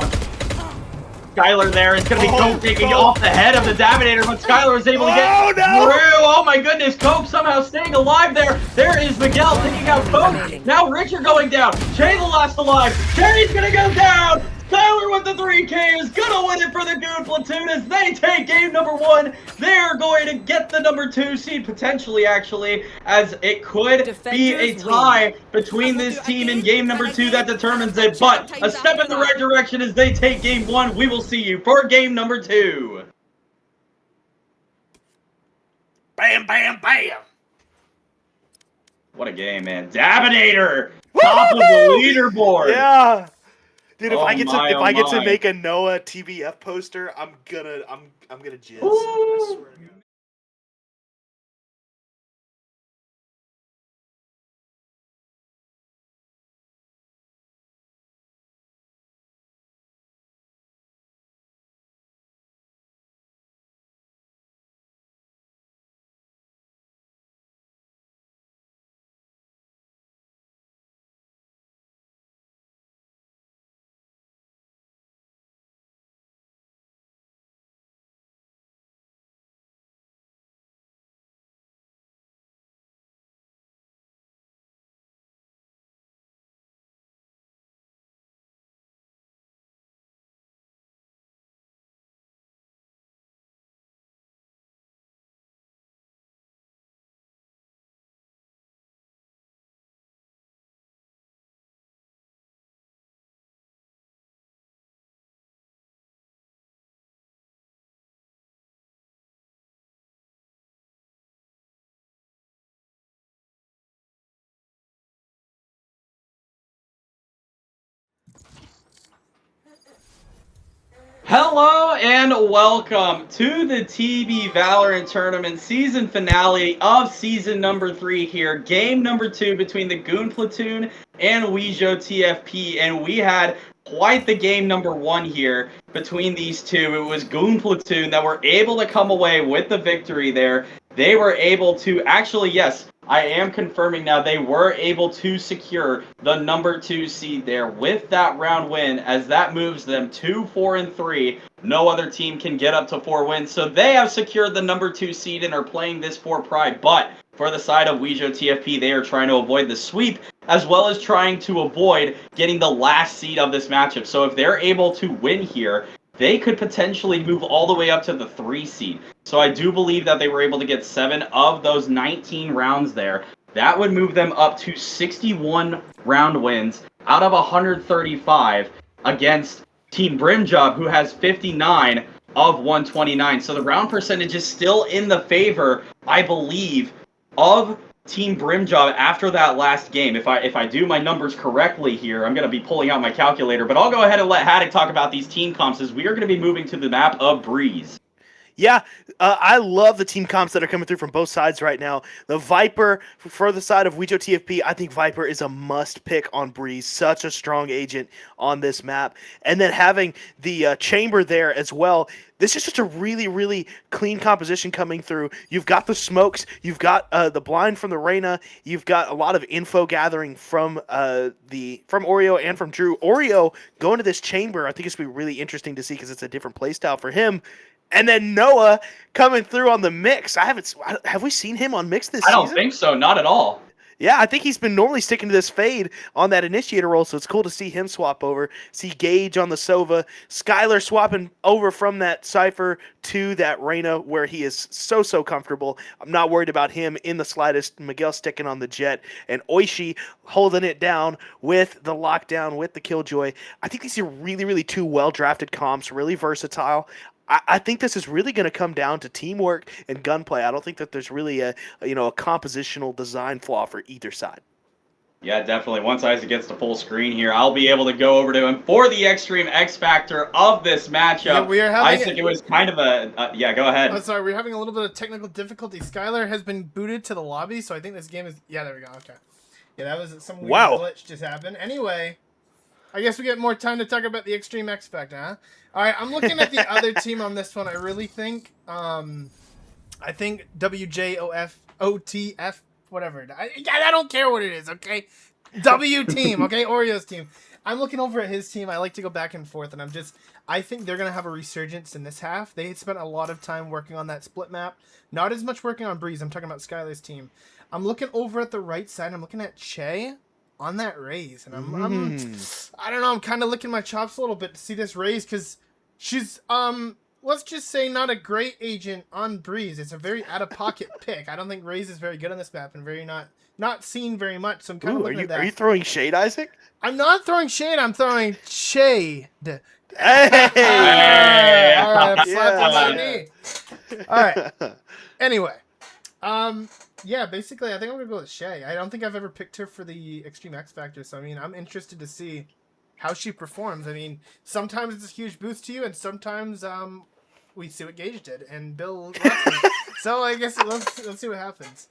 Skylar there. It's going to be Coke taking off the head of the Davinator, but Skylar is able to get through. Oh my goodness, Coke somehow staying alive there. There is Miguel taking out Coke. Now Richard going down. Jay the last alive. Jay's going to go down. Skylar with the 3K is going to win it for the Goon Platoon as they take game number 1. They're going to get the number 2 seed, potentially, actually, as it could be a tie between this team in game number 2 that determines it. But a step in the right direction as they take game 1. We will see you for game number 2. Bam, bam, bam. What a game, man. Davinator, top of the leaderboard. Yeah. Dude, if Oh I get my, to make a Noah TBF poster, I'm gonna jizz. I swear to God. Hello and welcome to the TB Valorant Tournament season finale of season number 3 here. Game number 2 between the Goon Platoon and WJOTFP, and we had quite the game number 1 here between these two. It was Goon Platoon that were able to come away with the victory there. They were able to actually, yes, I am confirming now, they were able to secure the number 2 seed there with that round win, as that moves them to 4-3. No other team can get up to 4 wins, so they have secured the number 2 seed and are playing this for pride. But for the side of WJOTFP, they are trying to avoid the sweep, as well as trying to avoid getting the last seed of this matchup. So if they're able to win here, they could potentially move all the way up to the 3 seed. So I do believe that they were able to get 7 of those 19 rounds there. That would move them up to 61 round wins out of 135 against Team Brimjob, who has 59 of 129. So the round percentage is still in the favor, I believe, of Team Brimjob after that last game. If I do my numbers correctly here, I'm going to be pulling out my calculator, but I'll go ahead and let Haddock talk about these team comps as we are going to be moving to the map of Breeze. Yeah, I love the team comps that are coming through from both sides right now. The Viper, for the side of WJOTFP, I think Viper is a must pick on Breeze. Such a strong agent on this map. And then having the Chamber there as well. This is just a really, really clean composition coming through. You've got the smokes, you've got the blind from the Reyna, you've got a lot of info gathering from Oreo and from Drew. Oreo going to this chamber, I think it's going to be really interesting to see because it's a different playstyle for him. And then Noah coming through on the mix. Have we seen him on mix this season? I don't think so, not at all. Yeah, I think he's been normally sticking to this fade on that initiator role, so it's cool to see him swap over. See Gage on the Sova. Skylar swapping over from that Cypher to that Reyna, where he is so comfortable. I'm not worried about him in the slightest. Miguel sticking on the Jet. And Oishi holding it down with the lockdown, with the Killjoy. I think these are really, really two well-drafted comps, really versatile. I think this is really going to come down to teamwork and gunplay. I don't think that there's really a compositional design flaw for either side. Yeah, definitely. Once Isaac gets to full screen here, I'll be able to go over to him for the Extreme X Factor of this matchup. Yeah, we are having Isaac, it was kind of a... yeah, go ahead. Oh, sorry, we're having a little bit of technical difficulty. Skylar has been booted to the lobby, so I think this game is... Yeah, there we go. Okay. Yeah, that was some weird glitch just happened. Anyway, I guess we get more time to talk about the Extreme X Factor, huh? All right, I'm looking at the other team on this one. I really think, I think WJOTFP, whatever. I don't care what it is, okay? W team, okay? Oreo's team. I'm looking over at his team. I like to go back and forth, and I think they're going to have a resurgence in this half. They spent a lot of time working on that split map. Not as much working on Breeze. I'm talking about Skylar's team. I'm looking over at the right side. I'm looking at Che on that Raze, and I don't know, I'm kind of licking my chops a little bit to see this Raze, because she's let's just say not a great agent on Breeze. It's a very out-of-pocket pick. I don't think Raze is very good on this map and very not seen very much, so I'm kind of looking at that. Are you throwing shade, Isaac? I'm not throwing shade, I'm throwing shade. Hey! All right, all right. Anyway, yeah, basically, I think I'm going to go with Shay. I don't think I've ever picked her for the Extreme X Factor, so, I mean, I'm interested to see how she performs. I mean, sometimes it's a huge boost to you, and sometimes we see what Gage did, and Bill so I guess let's see what happens.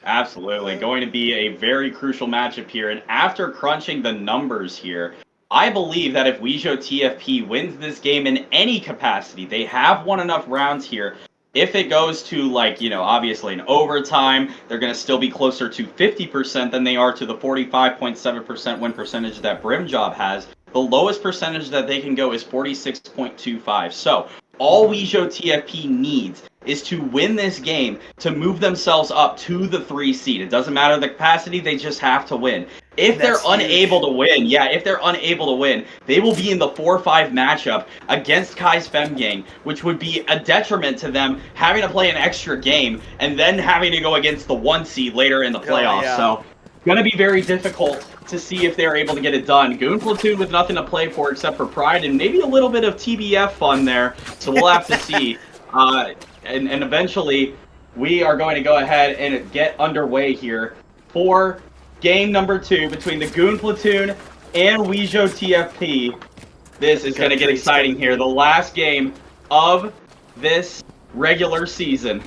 Absolutely. Going to be a very crucial matchup here, and after crunching the numbers here, I believe that if WJOTFP wins this game in any capacity, they have won enough rounds here. If it goes to, like, obviously an overtime, they're going to still be closer to 50% than they are to the 45.7% win percentage that Brimjob has. The lowest percentage that they can go is 46.25. So, all WJOTFP needs is to win this game to move themselves up to the 3 seed. It doesn't matter the capacity, they just have to win. If they're unable to win, they will be in the 4-5 matchup against Kai's Fem Gang, which would be a detriment to them having to play an extra game and then having to go against the 1 seed later in the playoffs. Yeah. So, going to be very difficult to see if they're able to get it done. Goon Platoon with nothing to play for except for pride and maybe a little bit of TBF fun there. So we'll have to see. And eventually, we are going to go ahead and get underway here for game number 2 between the Goon Platoon and WJOTFP. This is going to get exciting here. The last game of this regular season.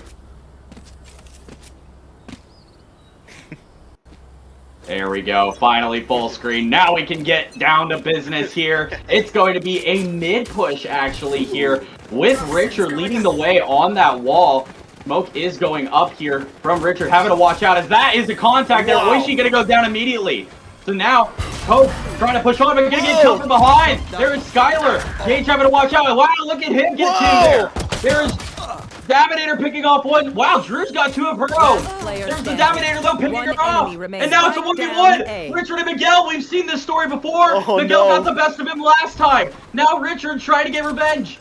There we go. Finally full screen. Now we can get down to business here. It's going to be a mid push actually here with Richard leading the way on that wall. Smoke is going up here from Richard, having to watch out as that is a contact there. Oishi going to go down immediately. So now, Coke trying to push on, but going to get killed from behind. There is Skylar. Gage having to watch out. Wow, look at him get 2 there. There's Daminator picking off 1. Wow, Drew's got 2 of her own. There's the Daminator though picking her off. And now it's a 1v1. Richard and Miguel, we've seen this story before. Miguel got the best of him last time. Now Richard trying to get revenge.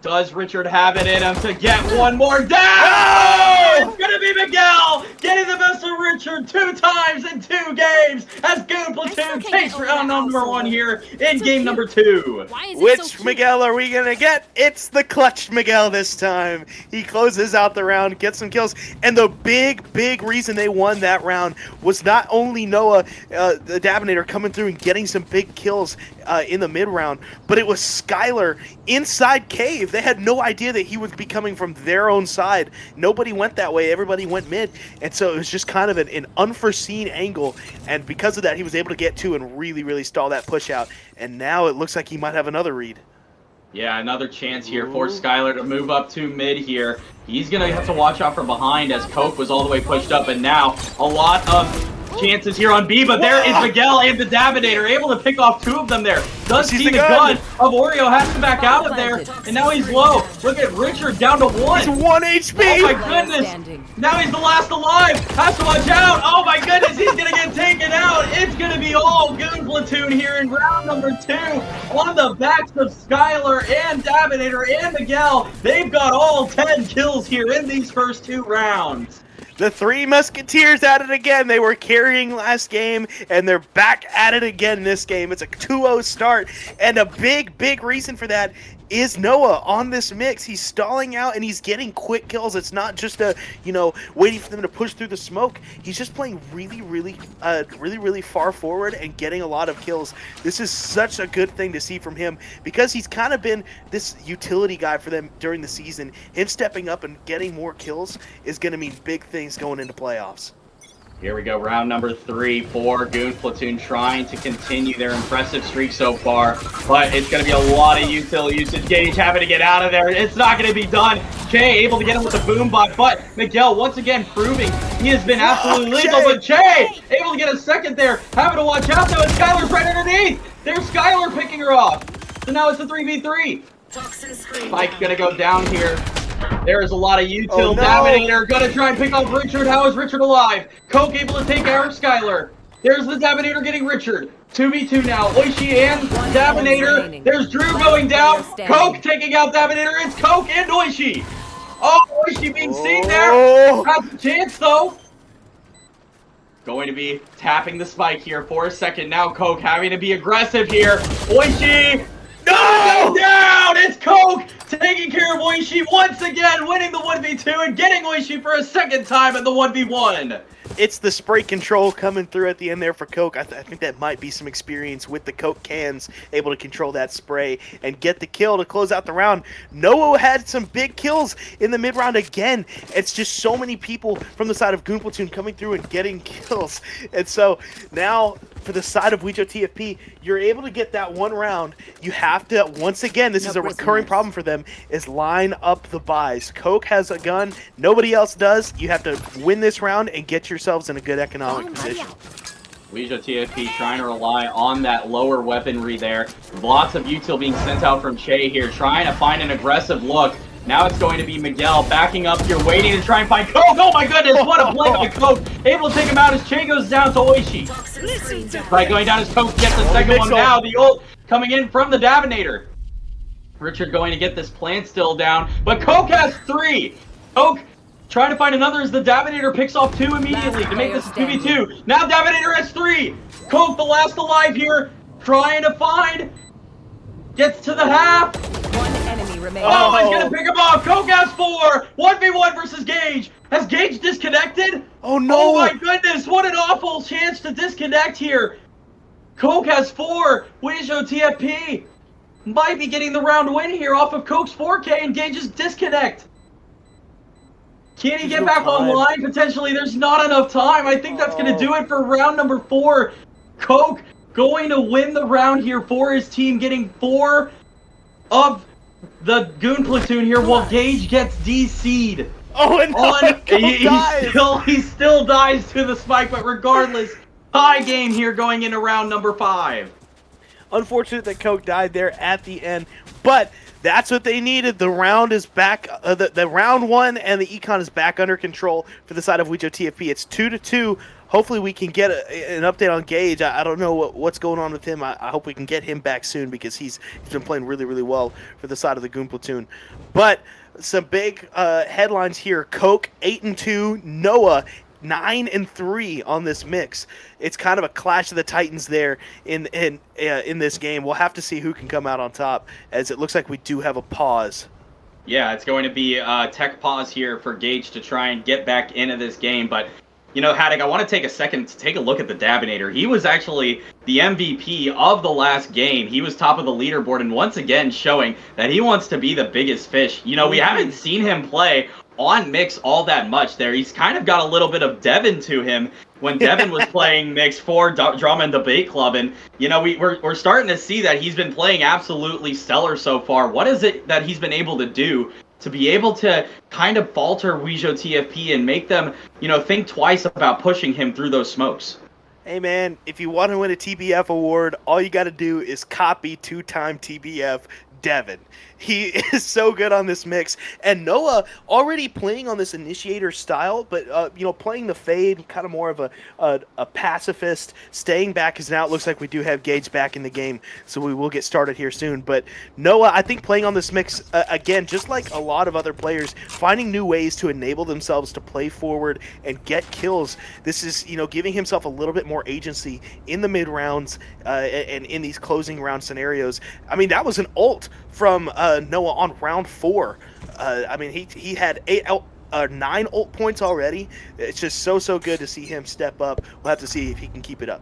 Does Richard have it in him to get one more down? Oh! It's going to be Miguel getting the best of Richard 2 times in 2 games as Goon Platoon takes round number 1 here in game number 2. Which Miguel are we going to get? It's the clutch Miguel this time. He closes out the round, gets some kills, and the big reason they won that round was not only Noah, the Daminator, coming through and getting some big kills in the mid-round, but it was Skylar inside Cave. They had no idea that he would be coming from their own side. Nobody went that way. Everybody went mid. And so it was just kind of an unforeseen angle. And because of that, he was able to get 2 and really stall that push out. And now it looks like he might have another read. Yeah, another chance here for Skylar to move up to mid here. He's going to have to watch out from behind as Coke was all the way pushed up, and now a lot of chances here on B, but there is Miguel and the Daminator able to pick off 2 of them there. Does see the gun of Oreo, has to back out of there, and now he's low. Look at Richard down to 1. He's 1 HP. Oh my goodness. Now he's the last alive. Has to watch out. Oh my goodness, he's going to get taken out. It's going to be all Goon Platoon here in round number 2 on the backs of Skylar and Daminator and Miguel. They've got all 10 kills here in these first 2 rounds. The 3 Musketeers at it again. They were carrying last game, and they're back at it again this game. It's a 2-0 start, and a big reason for that is Noah on this mix. He's stalling out, and he's getting quick kills. It's not just waiting for them to push through the smoke. He's just playing really far forward and getting a lot of kills. This is such a good thing to see from him because he's kind of been this utility guy for them during the season. Him stepping up and getting more kills is going to mean big things going into playoffs. Here we go, round number 3 for Goon Platoon, trying to continue their impressive streak so far, but it's going to be a lot of util usage. Gage having to get out of there. It's not going to be done. Jay able to get him with the boom bot, but Miguel once again proving he has been absolutely lethal, but Jay able to get a second there, having to watch out though, and Skylar's right underneath. There's Skylar picking her off. So now it's a 3v3. Spike's going to go down here. There is a lot of util. Oh, no. Daminator gonna try and pick off Richard. How is Richard alive? Coke able to take out Skylar. There's the Daminator getting Richard. 2v2 now. Oishi and Daminator. There's Drew going down. Coke taking out Daminator. It's Coke and Oishi. Oh, Oishi being seen there. Has a chance though. Going to be tapping the spike here for a second. Now Coke having to be aggressive here. Oishi. No! Down! It's Coke taking care of Oishi once again, winning the 1v2 and getting Oishi for a second time in the 1v1. It's the spray control coming through at the end there for Coke. I think that might be some experience with the Coke cans, able to control that spray and get the kill to close out the round. Noah had some big kills in the mid-round again. It's just so many people from the side of Goon Platoon coming through and getting kills. And so now for the side of WJOTFP, you're able to get that one round. You have to, once again, this is a recurring problem for them, is line up the buys. Coke has a gun, nobody else does. You have to win this round and get yourselves in a good economic position. WJOTFP trying to rely on that lower weaponry there. Lots of util being sent out from Che here, trying to find an aggressive look. Now it's going to be Miguel backing up here, waiting to try and find Coke. Oh my goodness, what a play by Coke. Able to take him out as Che goes down to Oishi. Right, going down as Coke gets the second one now. The ult coming in from the Daminator. Richard going to get this plant still down, but Coke has 3. Coke trying to find another as the Daminator picks off 2 immediately to make this a 2v2. Now Daminator has 3. Coke, the last alive here, trying to find. Gets to the half. One enemy remains. Oh, he's gonna pick him off. Coke has 4. 1v1 versus Gage. Has Gage disconnected? Oh no! Oh my goodness, what an awful chance to disconnect here. Coke has 4. WJOTFP might be getting the round win here off of Coke's 4K and Gage's disconnect. Can he get back online? Potentially, there's not enough time. I think that's going to do it for round number 4. Coke going to win the round here for his team, getting 4 of the Goon Platoon here while Gage gets DC'd. Oh, and he still dies to the spike, but regardless, tie game here going into round number 5. Unfortunate that Coke died there at the end, but that's what they needed. The round is back. The round 1 and the econ is back under control for the side of WJOTFP. It's 2-2. Hopefully we can get an update on Gage. I don't know what's going on with him. I hope we can get him back soon because he's been playing really well for the side of the Goon Platoon. But some big headlines here. Coke 8-2. Noah 9-3 on this mix. It's kind of a clash of the titans there in this game. We'll have to see who can come out on top, as it looks like we do have a pause. Yeah, it's going to be a tech pause here for Gage to try and get back into this game. But, you know, Haddock, I want to take a second to take a look at the Daminator. He was actually the MVP of the last game. He was top of the leaderboard and once again showing that he wants to be the biggest fish. You know, we haven't seen him play on Mix all that much there. He's kind of got a little bit of Devin to him when Devin was playing Mix for Drama and Debate Club. And, you know, we're starting to see that he's been playing absolutely stellar so far. What is it that he's been able to do to be able to kind of falter WJOTFP and make them, you know, think twice about pushing him through those smokes? Hey man, if you want to win a TBF award, all you got to do is copy two-time TBF Devin. He is so good on this Mix, and Noah already playing on this initiator style, but you know, playing the fade, kind of more of a pacifist, staying back, because now it looks like we do have Gage back in the game, so we will get started here soon. But Noah, I think playing on this Mix again, just like a lot of other players, finding new ways to enable themselves to play forward and get kills. This is, you know, giving himself a little bit more agency in the mid rounds and in these closing round scenarios. I mean, that was an ult from Noah on round 4. I mean, he had 9 ult points already. It's just so good to see him step up. We'll have to see if he can keep it up.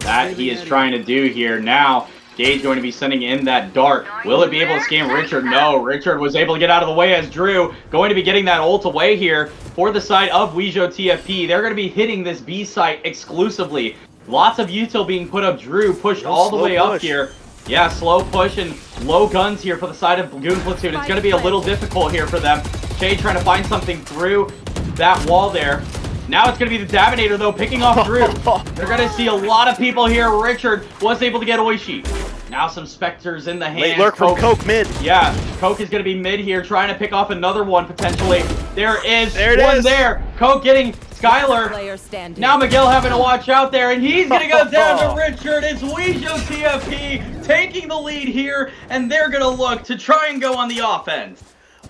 That he is trying to do here. Now, Gage going to be sending in that dart. Will it be able to scam Richard? No, Richard was able to get out of the way as Drew going to be getting that ult away here for the side of WJOTFP. They're going to be hitting this B site exclusively. Lots of util being put up. Drew pushed all the way up here. Yeah, slow push and low guns here for the side of Goon Platoon. It's going to be a little difficult here for them. Shay trying to find something through that wall there. Now it's going to be the Davinator, though, picking off Drew. They're going to see a lot of people here. Richard was able to get Oishi. Now some Spectres in the hand. Late lurk from Coke mid. Yeah, Coke is going to be mid here, trying to pick off another one, potentially. There is one there. Coke getting Skylar. Now Miguel having to watch out there, and he's going to go down to Richard. It's WJOTFP taking the lead here, and they're going to look to try and go on the offense.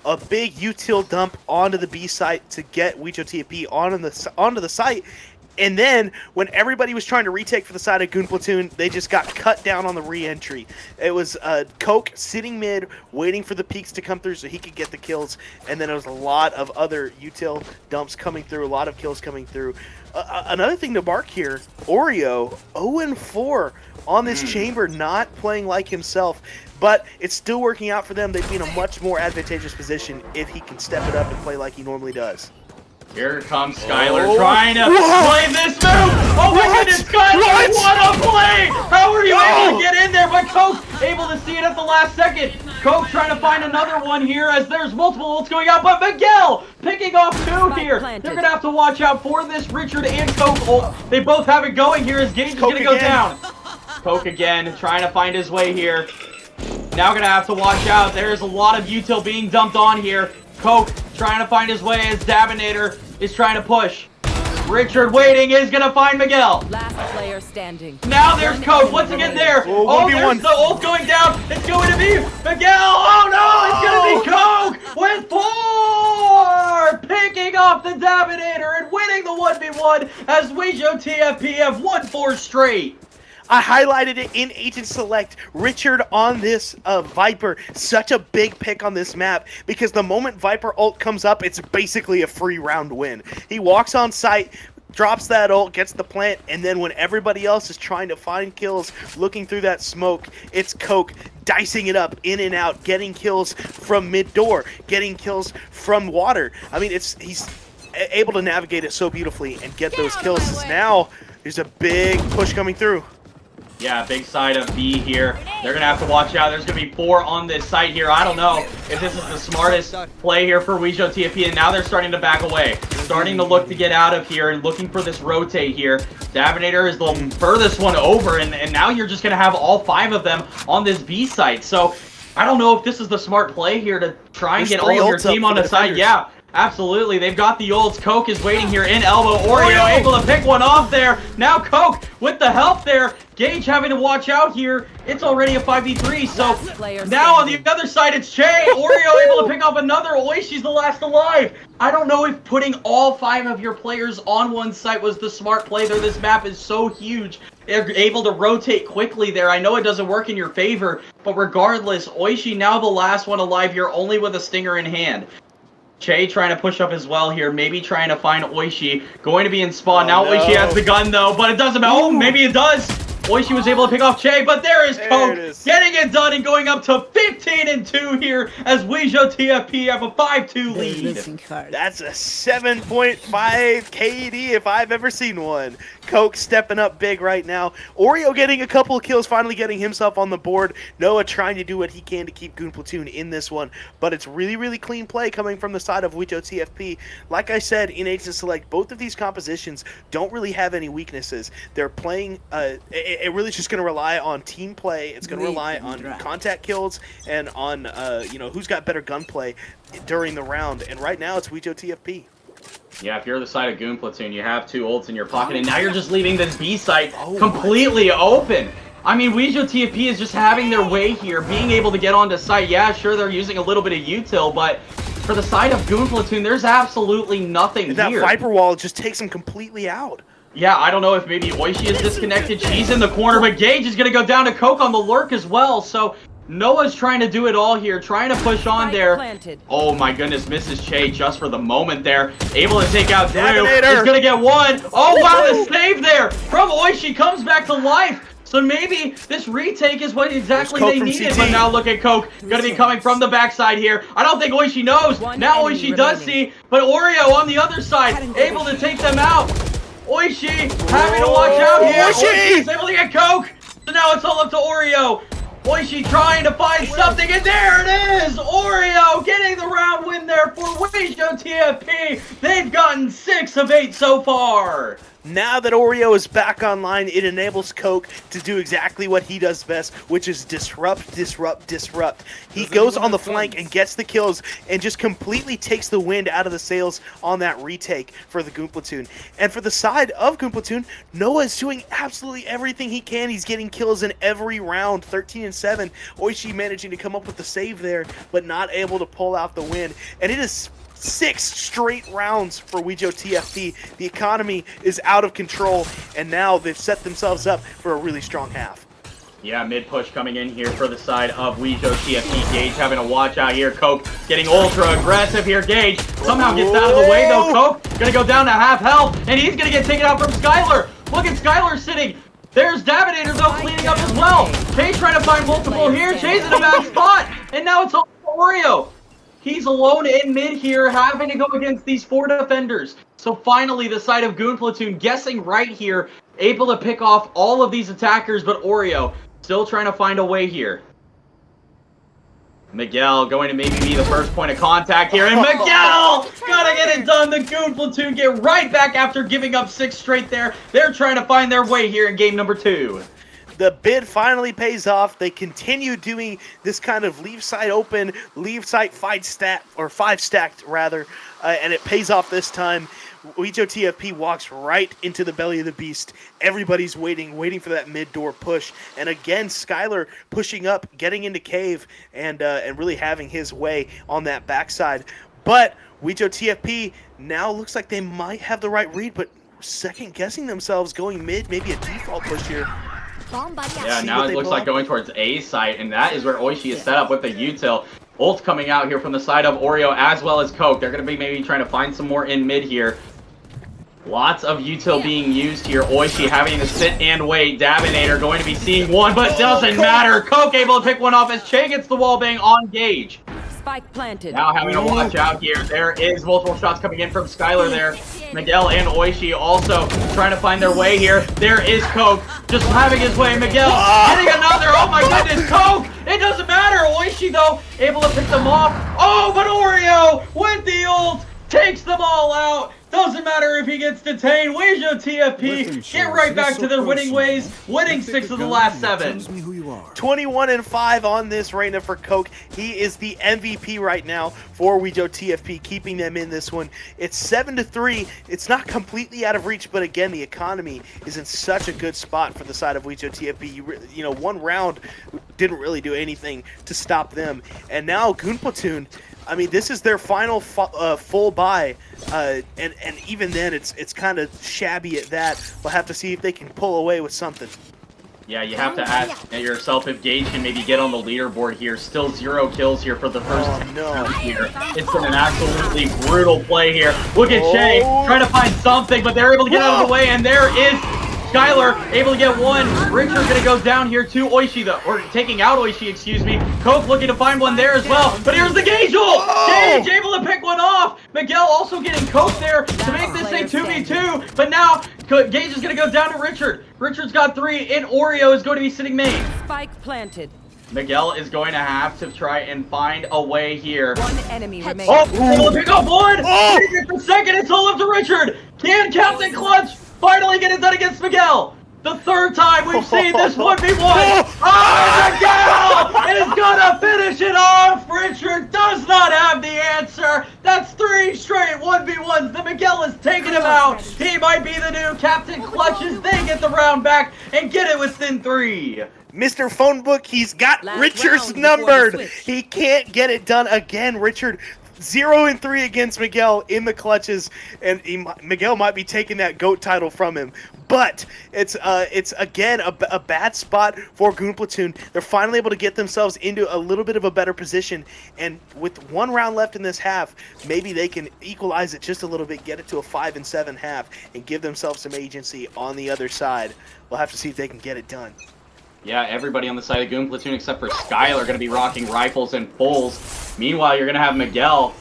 A big util dump onto the B site to get WJOTFP onto the site. And then, when everybody was trying to retake for the side of Goon Platoon, they just got cut down on the re-entry. It was Coke sitting mid, waiting for the peaks to come through so he could get the kills. And then there was a lot of other util dumps coming through, a lot of kills coming through. Another thing to mark here, Oreo, 0-4 on this chamber, not playing like himself. But it's still working out for them. They'd be in a much more advantageous position if he can step it up and play like he normally does. Here comes Skylar trying to play this move. Oh my goodness, Skylar, what a play! How are you able to get in there? But Coke able to see it at the last second. Coke trying to find another one here as there's multiple ults going out. But Miguel picking off 2 here. They're going to have to watch out for this Richard and Coke ult. They both have it going here as Gage is going to go down. Coke again trying to find his way here. Now going to have to watch out. There's a lot of util being dumped on here. Coke trying to find his way as Davinator is trying to push. Richard waiting is going to find Miguel. Last player standing. Now there's Coke once again there. Oh, there's the ult going down. It's going to be Miguel. Oh no, it's going to be Coke with 4. Picking off the Davinator and winning the 1v1 as WJOTFP have won 4 straight. I highlighted it in Agent Select. Richard on this Viper, such a big pick on this map because the moment Viper ult comes up, it's basically a free round win. He walks on site, drops that ult, gets the plant, and then when everybody else is trying to find kills, looking through that smoke, it's Coke dicing it up in and out, getting kills from mid door, getting kills from water. I mean, he's able to navigate it so beautifully and get those kills. Now there's a big push coming through. Yeah, big side of B here. They're going to have to watch out. There's going to be 4 on this site here. I don't know if this is the smartest play here for WJOTFP, and now they're starting to back away. Starting to look to get out of here and looking for this rotate here. Davinator is the furthest one over, and now you're just going to have all 5 of them on this B site. So I don't know if this is the smart play here to try and get all of your team on the side. Yeah. Absolutely, they've got the ults. Coke is waiting here in elbow. Oreo able to pick one off there. Now Coke with the help there. Gage having to watch out here. It's already a 5v3, so now on the other side it's Che. Oreo able to pick off another. Oishi's the last alive. I don't know if putting all 5 of your players on one site was the smart play there. This map is so huge. They're able to rotate quickly there. I know it doesn't work in your favor, but regardless, Oishi now the last one alive here, only with a stinger in hand. Che trying to push up as well here, maybe trying to find Oishi. Going to be in spawn. Now Oishi has the gun though, but it doesn't matter. Oh, maybe it does. Oishi was able to pick off Che, but there is Coke getting it done and going up to 15-2 here as WJOTFP have a 5-2 lead. That's a 7.5 KD if I've ever seen one. Coke stepping up big right now. Oreo getting a couple of kills, finally getting himself on the board. Noah trying to do what he can to keep Goon Platoon in this one, but it's really, really clean play coming from the side of WJOTFP. Like I said, in Agent Select, both of these compositions don't really have any weaknesses. They're playing, it really is just going to rely on team play. It's going to rely on contact kills and on, you know, who's got better gunplay during the round. And right now, it's WJOTFP. Yeah, if you're the side of Goon Platoon, you have 2 ults in your pocket, and now you're just leaving this B site completely open. I mean, WJOTFP is just having their way here, being able to get onto site. Yeah, sure, they're using a little bit of util, but for the side of Goon Platoon, there's absolutely nothing here. That Viper wall just takes them completely out. Yeah, I don't know if maybe Oishi is disconnected. She's in the corner, but Gage is going to go down to Coke on the lurk as well, so Noah's trying to do it all here, trying to push on there. Oh my goodness, misses Che just for the moment there. Able to take out Drew. Is going to get one. Oh wow, the save there from Oishi comes back to life. So maybe this retake is what exactly they needed. But now look at Coke. Going to be coming from the backside here. I don't think Oishi knows. Now Oishi does see. But Oreo on the other side, able to take them out. Oishi having to watch out here. Oishi is able to get Coke. So now it's all up to Oreo. Oishi trying to find something, and there it is! Oreo getting the round win there for WJOTFP. They've gotten 6 of 8 so far. Now that Oreo is back online, it enables Coke to do exactly what he does best, which is disrupt, disrupt, disrupt. He goes on the flank and gets the kills and just completely takes the wind out of the sails on that retake for the Goon Platoon. And for the side of Goon Platoon, Noah is doing absolutely everything he can. He's getting kills in every round, 13-7. Oishi managing to come up with the save there, but not able to pull out the win. And it is 6 straight rounds for WJOTFP. The economy is out of control, and now they've set themselves up for a really strong half. Yeah, mid-push coming in here for the side of WJOTFP. Gage having to watch out here. Coke getting ultra aggressive here. Gage somehow gets out of the way, though. Coke going to go down to half health, and he's going to get taken out from Skylar. Look at Skylar sitting. There's Davidator, though, cleaning up as well. Chase trying to find multiple here. Chase in a bad spot, and now it's all Oreo. He's alone in mid here, having to go against these 4 defenders. So finally, the side of Goon Platoon guessing right here, able to pick off all of these attackers, but Oreo still trying to find a way here. Miguel going to maybe be the first point of contact here, and Miguel gotta get it done. The Goon Platoon get right back after giving up 6 straight there. They're trying to find their way here in game number 2. The bid finally pays off. They continue doing this kind of leave site open, leave site 5 stacked rather, and it pays off this time. WJOTFP walks right into the belly of the beast. Everybody's waiting for that mid door push, and again Skylar pushing up, getting into cave, and really having his way on that backside. But WJOTFP now looks like they might have the right read, but second guessing themselves, going mid, maybe a default push here. Yeah, now it looks like going towards A site, and that is where Oishi is set up with the util. Ult coming out here from the side of Oreo as well as Coke. They're going to be maybe trying to find some more in mid here. Lots of util being used here. Oishi having to sit and wait. Davidator going to be seeing one, but doesn't matter. Coke able to pick one off as Che gets the wall bang on Gage. Spike planted. Now having to watch out here. There is multiple shots coming in from Skylar there. Miguel and Oishi also trying to find their way here. There is Coke just having his way. Miguel getting another. Oh my goodness, Coke! It doesn't matter. Oishi though able to pick them off. Oh, but Oreo with the ult takes them all out. Doesn't matter if he gets detained. WJOTFP get right back to their winning ways, winning 6 of the last 7. 21-5 on this right now for Coke. He is the MVP right now for WJOTFP, keeping them in this one. It's 7-3. It's not completely out of reach, but again, the economy is in such a good spot for the side of WJOTFP. You know, one round didn't really do anything to stop them, and now Goon Platoon. I mean, this is their final full buy, and even then, it's kind of shabby at that. We'll have to see if they can pull away with something. Yeah, you have to ask yourself if Gage can maybe get on the leaderboard here. Still 0 kills here for the first 10 rounds here. It's been an absolutely brutal play here. Look at Che trying to find something, but they're able to get out of the way, and there is Skylar able to get one. Richard gonna go down here to Oishi, or taking out Oishi, excuse me. Coke looking to find one there as well. But here's the Gage ult! Gage able to pick one off. Miguel also getting Coke there to make this a 2v2. But now Gage is gonna go down to Richard. Richard's got 3, and Oreo is going to be sitting main. Spike planted. Miguel is going to have to try and find a way here. One enemy remaining. Oh, able to pick up one! The second, it's all up to Richard! Can Captain Clutch finally get it done against Miguel? The third time we've seen this 1v1! Oh, Miguel is gonna finish it off! Richard does not have the answer! That's 3 straight 1v1s! The Miguel is taking him out! He might be the new Captain Clutch as they get the round back and get it within 3! Mr. Phonebook, he's got Last Richard's round before the numbered. switch. He can't get it done again. Richard 0-3 against Miguel in the clutches, and Miguel might be taking that GOAT title from him. But it's again a bad spot for Goon Platoon. They're finally able to get themselves into a little bit of a better position, and with 1 round left in this half, maybe they can equalize it just a little bit, get it to a 5-7 half, and give themselves some agency on the other side. We'll have to see if they can get it done. Yeah, everybody on the side of Goon Platoon except for Skylar are going to be rocking rifles and fulls. Meanwhile, you're going to have Miguel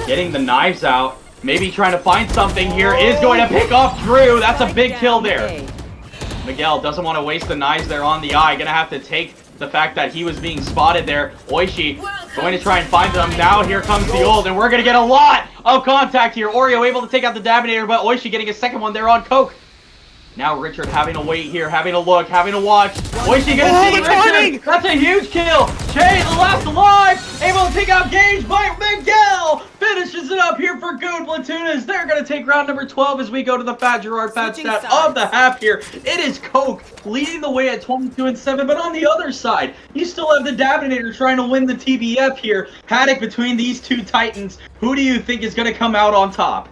getting the knives out. Maybe trying to find something here. Is going to pick off Drew. That's a big kill there. Miguel doesn't want to waste the knives there on the eye. Going to have to take the fact that he was being spotted there. Oishi going to try and find them. Now here comes the ult, and we're going to get a lot of contact here. Oreo able to take out the Daminator, but Oishi getting a second one there on Coke. Now Richard having to wait here, having to look, having to watch. Oishi gonna see Richard. That's a huge kill. Jay, the last alive, able to take out Gage, but Miguel finishes it up here for Goon Platoon as they're gonna take round number 12 as we go to the Fat Gerard Fat Stat of the half here. It is Coke leading the way at 22-7, but on the other side, you still have the Daminator trying to win the TBF here. Haddock between these two titans. Who do you think is gonna come out on top?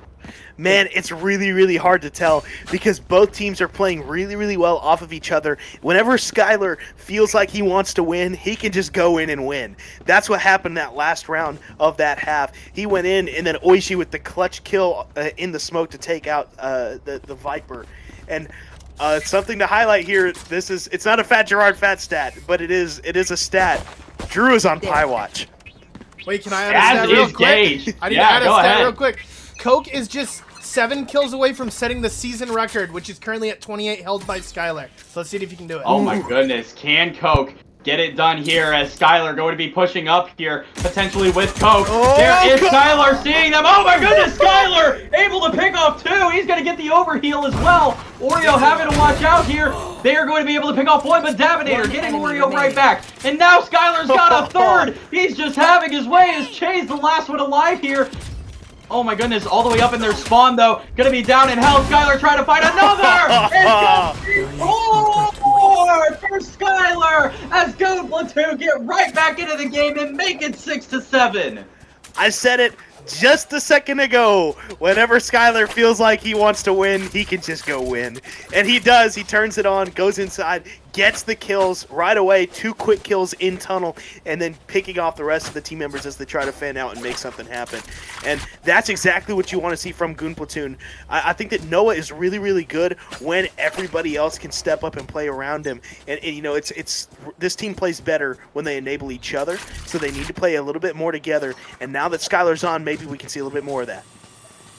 Man, it's really, really hard to tell because both teams are playing really, really well off of each other. Whenever Skylar feels like he wants to win, he can just go in and win. That's what happened that last round of that half. He went in, and then Oishi with the clutch kill in the smoke to take out the Viper. And something to highlight here, it's not a Fat Gerard Fat Stat, but it is a stat. Drew is on Pie Watch. Wait, can I add a stat real quick? I need to add a stat real quick. Coke is just 7 kills away from setting the season record, which is currently at 28, held by Skylar. So let's see if you can do it. Oh my goodness, can Coke get it done here as Skylar going to be pushing up here, potentially with Coke. There is Skylar seeing them. Oh my goodness, Skylar able to pick off 2. He's going to get the overheal as well. Oreo having to watch out here. They are going to be able to pick off 1, but Daminator getting Oreo right back. And now Skylar's got a 3rd. He's just having his way as Che's the last one alive here. Oh my goodness, all the way up in their spawn though. Gonna be down in hell. Skylar trying to find another! It's gonna be 4 for Skylar as Goon Platoon get right back into the game and make it 6-7. I said it just a second ago. Whenever Skylar feels like he wants to win, he can just go win. And he does. He turns it on, goes inside, gets the kills right away. 2 quick kills in tunnel, and then picking off the rest of the team members as they try to fan out and make something happen. And that's exactly what you want to see from Goon Platoon. I think that Noah is really, really good when everybody else can step up and play around him. And you know, it's this team plays better when they enable each other, so they need to play a little bit more together. And now that Skylar's on, maybe we can see a little bit more of that.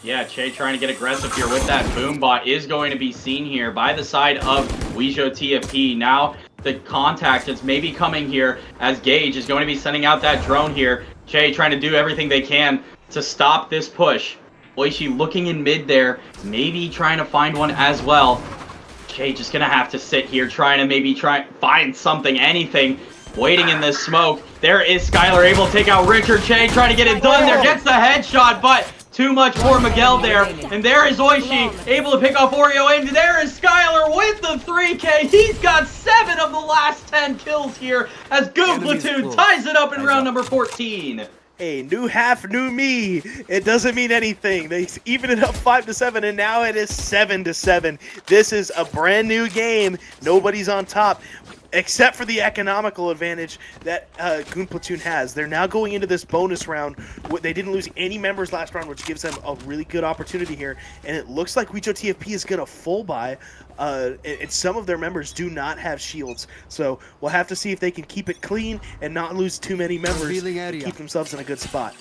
Yeah, Che trying to get aggressive here with that boom bot is going to be seen here by the side of WJOTFP. Now the contact is maybe coming here as Gage is going to be sending out that drone here. Che trying to do everything they can to stop this push. Oishi looking in mid there, maybe trying to find one as well. Che just gonna have to sit here trying to maybe find something, anything, waiting in this smoke. There is Skylar able to take out Richard. Che trying to get it done there, gets the headshot, but too much for Miguel there. And there is Oishi able to pick off Oreo, and there is Skylar with the 3K. He's got 7 of the last 10 kills here as Goon Platoon ties it up in round number 14. Hey, new half, new me. It doesn't mean anything. They even it up 5-7, and now it is 7-7. This is a brand new game. Nobody's on top. except for the economical advantage that Goon Platoon has. They're now going into this bonus round. They didn't lose any members last round, which gives them a really good opportunity here. And it looks like WJOTFP is going to full buy. And some of their members do not have shields. So we'll have to see if they can keep it clean and not lose too many members and keep themselves in a good spot.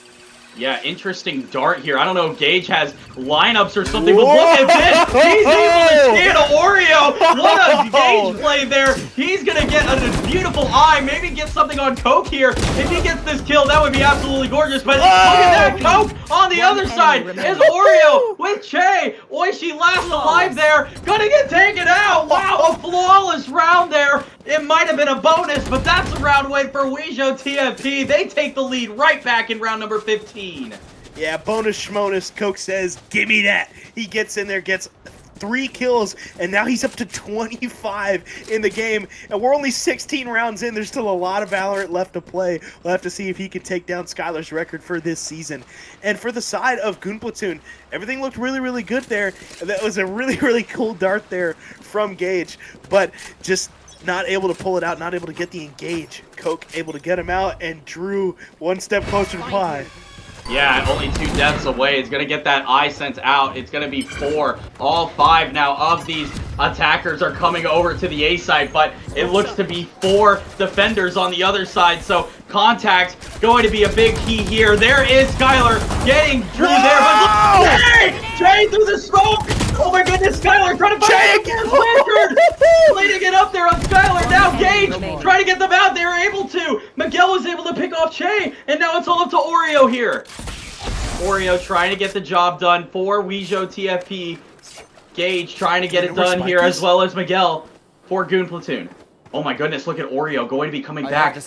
Yeah, interesting dart here. I don't know if Gage has lineups or something, but look at this. He's able to stand Oreo. What a Gage play there. He's going to get a beautiful eye, maybe get something on Coke here. If he gets this kill, that would be absolutely gorgeous. But look at that, Coke on the other side is Oreo with Che. Oishi last alive there. Gonna get taken out. Wow, a flawless round there. It might have been a bonus, but that's a round win for WJOTFP. They take the lead right back in round number 15. Yeah, bonus schmonus. Coke says, give me that. He gets in there, gets 3 kills, and now he's up to 25 in the game. And we're only 16 rounds in. There's still a lot of Valorant left to play. We'll have to see if he can take down Skylar's record for this season. And for the side of Goon Platoon, everything looked really, really good there. That was a really, really cool dart there from Gage, but just not able to pull it out, not able to get the engage. Coke able to get him out, and Drew one step closer to pie. Yeah, only 2 deaths away. It's going to get that eye sent out. It's going to be 4. All 5 now of these attackers are coming over to the A side, but it looks to be 4 defenders on the other side. So contact going to be a big key here. There is Skylar getting Drew there, but look, Jay through the smoke. Oh my goodness, Skylar trying to find against Richard. Leading it up there on Skylar. Now Gage trying to get them out. They were able to. Miguel was able to pick off Che, and now it's all up to Oreo here. Oreo trying to get the job done for WJOTFP. Gage trying to get it done here, as well as Miguel for Goon Platoon. Oh my goodness, look at Oreo going to be coming back.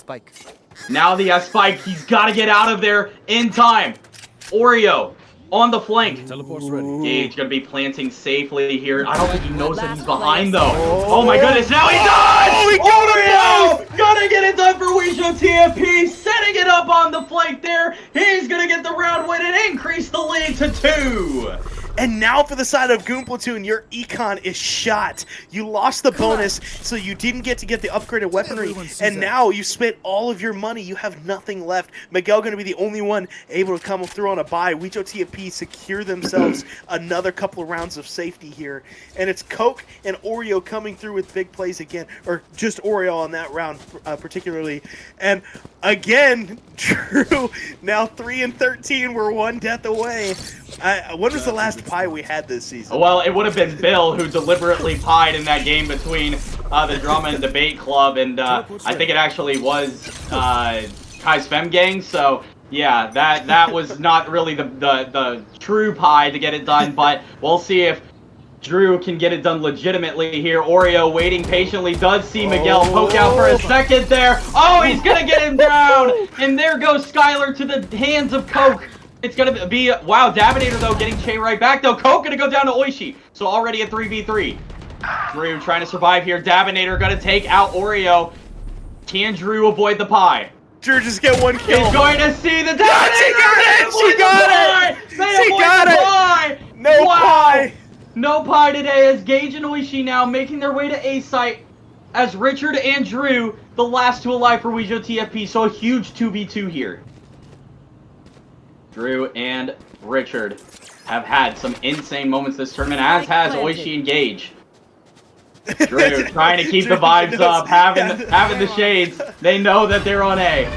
Now the Spike, he's got to get out of there in time. Oreo on the flank. Teleport's ready. Gage gonna be planting safely here. I don't think he knows that he's behind though. Oh my goodness, now he does! Oreo gonna get it done for WJOTFP, setting it up on the flank there. He's gonna get the round win and increase the lead to 2. And now for the side of Goon Platoon, your econ is shot. You lost the bonus, so you didn't get the upgraded weaponry, and now you spent all of your money. You have nothing left. Miguel going to be the only one able to come through on a buy. WJOTFP secure themselves another couple of rounds of safety here. And it's Coke and Oreo coming through with big plays again, or just Oreo on that round particularly. And again, Drew, now 3 and 13. We're 1 death away. When was the last pie we had this season? Well, it would have been Bill who deliberately pied in that game between the Drama and Debate Club, and I think it actually was Kai's Fem Gang. So yeah, that was not really the true pie to get it done, but we'll see if Drew can get it done legitimately here. Oreo waiting patiently, does see Miguel poke out for a second there. Oh, he's gonna get him down, and there goes Skylar to the hands of Coke. It's gonna be, wow, Davinator though getting Che right back though. Coke gonna go down to Oishi. So already a 3v3. Drew trying to survive here. Davinator gonna take out Oreo. Can Drew avoid the pie? Drew just get 1 kill. He's going to see the Davinator. She got it! She got it! She got it! No pie! No pie today as Gage and Oishi now making their way to A site as Richard and Drew, the last 2 alive for WJOTFP. So a huge 2v2 here. Drew and Richard have had some insane moments this tournament, as has Oishi and Gage. Drew trying to keep the vibes up, having the shades. They know that they're on A.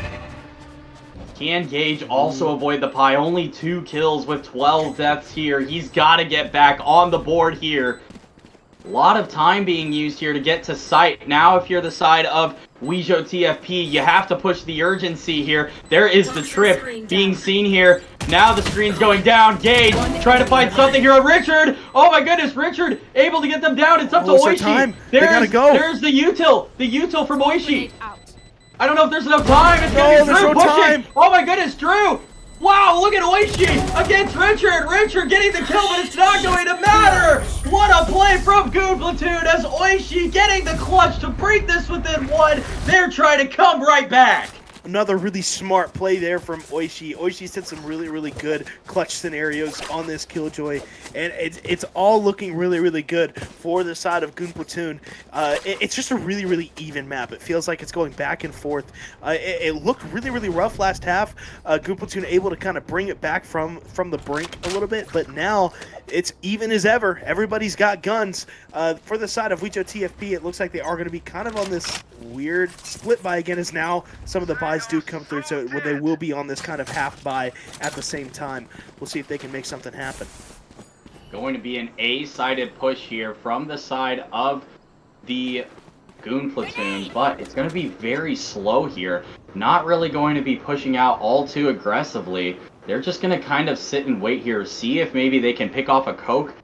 Can Gage also avoid the pie? Only 2 kills with 12 deaths here. He's got to get back on the board here. A lot of time being used here to get to site. Now if you're the side of WJOTFP, you have to push the urgency here. There is the trip being seen here. Now the screen's going down. Gage trying to find something here on Richard. Oh my goodness, Richard able to get them down. It's up to Oishi. There's the util from Oishi. I don't know if there's enough time. It's gonna be Drew pushing. Oh my goodness, Drew. Wow, look at Oishi against Richard. Richard getting the kill, but it's not going to matter. What a play from Goon Platoon as Oishi getting the clutch to break this within 1. They're trying to come right back. Another really smart play there from Oishi. Oishi's had some really, really good clutch scenarios on this Killjoy, and it's all looking really, really good for the side of Goon Platoon. It's just a really, really even map. It feels like it's going back and forth. It looked really, really rough last half. Goon Platoon able to kind of bring it back from the brink a little bit, but now it's even as ever. Everybody's got guns. For the side of WJOTFP, it looks like they are going to be kind of on this weird split buy again, as now some of the buys do come through, so they will be on this kind of half buy at the same time. We'll see if they can make something happen. Going to be an A-sided push here from the side of the Goon Platoon, but it's going to be very slow here. Not really going to be pushing out all too aggressively. They're just going to kind of sit and wait here, see if maybe they can pick off a Coke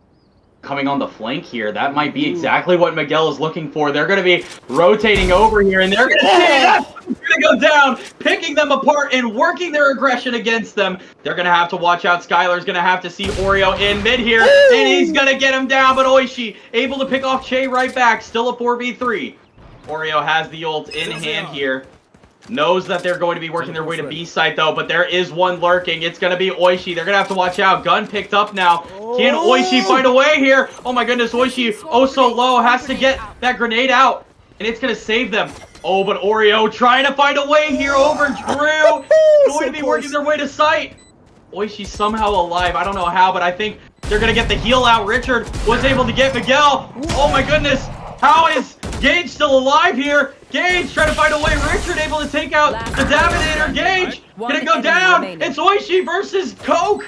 coming on the flank here. That might be exactly what Miguel is looking for. They're going to be rotating over here, and they're going to see that's going to go down, picking them apart and working their aggression against them. They're going to have to watch out. Skylar's going to have to see Oreo in mid here, and he's going to get him down, but Oishi able to pick off Che right back. Still a 4v3. Oreo has the ult in hand here. Knows that they're going to be working their way to B site though, but there is one lurking. It's going to be Oishi. They're going to have to watch out. Gun picked up now. Can Oishi find a way here? Oh my goodness, Oishi, oh so low, has to get that grenade out, and it's going to save them. Oh, but Oreo trying to find a way here over Drew. Going to be working their way to site. Oishi somehow alive. I don't know how, but I think they're going to get the heal out. Richard was able to get Miguel. Oh my goodness. How is Gage still alive here? Gage trying to find a way. Richard able to take out the Daminator. Gage gonna go down. It's Oishi versus Coke.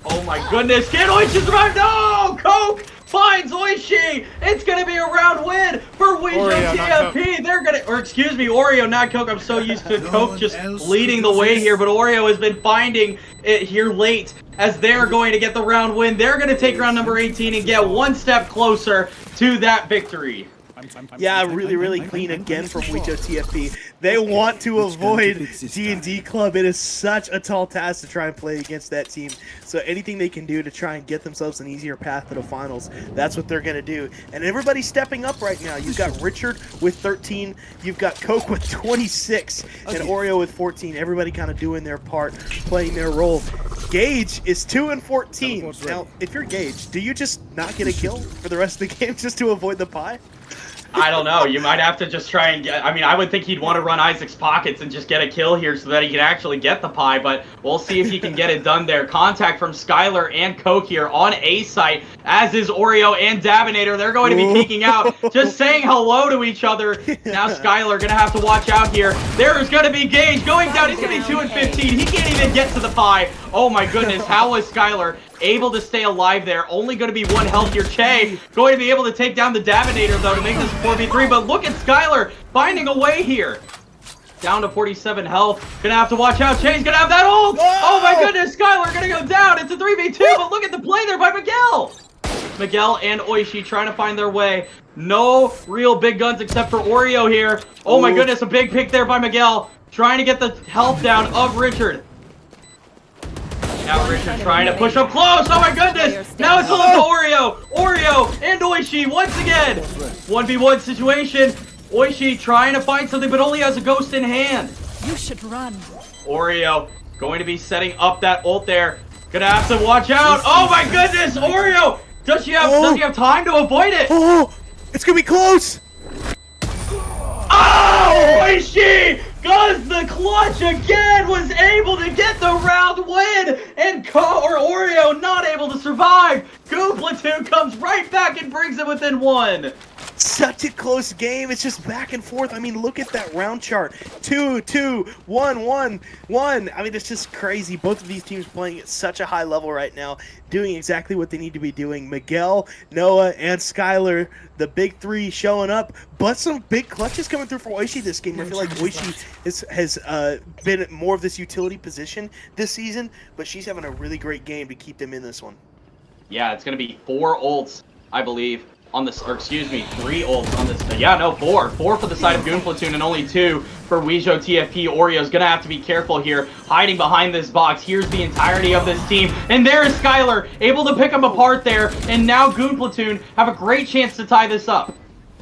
Oh my goodness. Can Oishi survive? No! Coke finds Oishi. It's gonna be a round win for WJOTFP. They're gonna, or excuse me, Oreo, not Coke. I'm so used to Coke just leading the way here, but Oreo has been finding it here late as they're going to get the round win. They're gonna take round number 18 and get one step closer to that victory. Yeah, really clean again from WJOTFP. They want to avoid D&D Club. It is such a tall task to try and play against that team. So anything they can do to try and get themselves an easier path to the finals, that's what they're going to do. And everybody's stepping up right now. You've got Richard with 13. You've got Coke with 26. And Oreo with 14. Everybody kind of doing their part, playing their role. Gage is 2 and 14. Now, if you're Gage, do you just not get a kill for the rest of the game just to avoid the pie? I don't know. You might have to just try and get... I mean, I would think he'd want to run Isaac's pockets and just get a kill here so that he can actually get the pie, but we'll see if he can get it done there. Contact from Skylar and Coke here on A site, as is Oreo and Daminator. They're going to be peeking out, just saying hello to each other. Now Skylar going to have to watch out here. There's going to be Gage going down. He's going to be 2 and 15. He can't even get to the pie. Oh my goodness, how was Skylar able to stay alive there? Only going to be 1 health here. Che going to be able to take down the Daminator though to make this 4v3, but look at Skylar finding a way here. Down to 47 health. Gonna have to watch out. Che's gonna have that ult. Oh my goodness, Skylar gonna go down. It's a 3v2, but look at the play there by Miguel. Miguel and Oishi trying to find their way. No real big guns except for Oreo here. Oh my goodness, a big pick there by Miguel. Trying to get the health down of Richard. Now Richard trying to push up close. Oh my goodness. Now it's all up to Oreo. Oreo and Oishi once again. 1v1 situation. Oishi trying to find something, but only has a ghost in hand. You should run. Oreo going to be setting up that ult there. Gonna have to watch out. Oh my goodness, Oreo! Does he have time to avoid it? Oh, it's gonna be close. Oh, Oishi does the clutch again, was able to get the round win, and Oreo not able to survive. Goon Platoon comes right back and brings it within 1. Such a close game. It's just back and forth. I mean, look at that round chart. 2, 2, 1, 1, 1. I mean, it's just crazy. Both of these teams playing at such a high level right now, doing exactly what they need to be doing. Miguel, Noah, and Skylar, the big 3 showing up, but some big clutches coming through for Oishi this game. I feel like Oishi has been more of this utility position this season, but she's having a really great game to keep them in this one. Yeah, it's going to be 4 ults, I believe, on this, or excuse me, 3 ults on this. Yeah, no, 4. 4 for the side of Goon Platoon and only 2 for WJOTFP. Oreo's going to have to be careful here, hiding behind this box. Here's the entirety of this team. And there is Skylar, able to pick them apart there. And now Goon Platoon have a great chance to tie this up.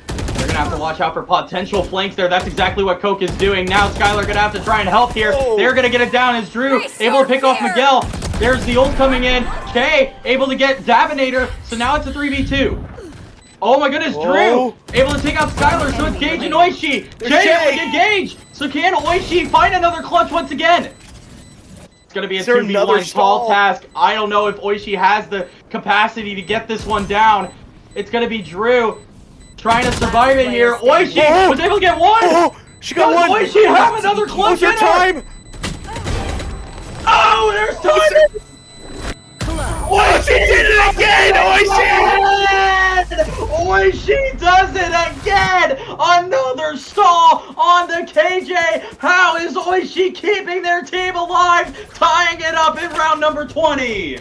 They're going to have to watch out for potential flanks there. That's exactly what Coke is doing. Now Skylar gonna have to try and help here. They're gonna get it down as Drew able to pick off Miguel. There's the ult coming in. Kay able to get Davinator. So now it's a 3v2. Oh my goodness, Drew able to take out Skylar. So it's Gage and Oishi. Kay able to get Gage. So can Oishi find another clutch once again? It's gonna be a 2v1 tall task. I don't know if Oishi has the capacity to get this one down. It's gonna be Drew trying to survive it here. Oishi was able to get one. Oh, she got one. Oishi have another clutch in her. Time. Oh, there's time. Oishi did it again. Oishi does it again. Another stall on the KJ. How is Oishi keeping their team alive? Tying it up in round number 20.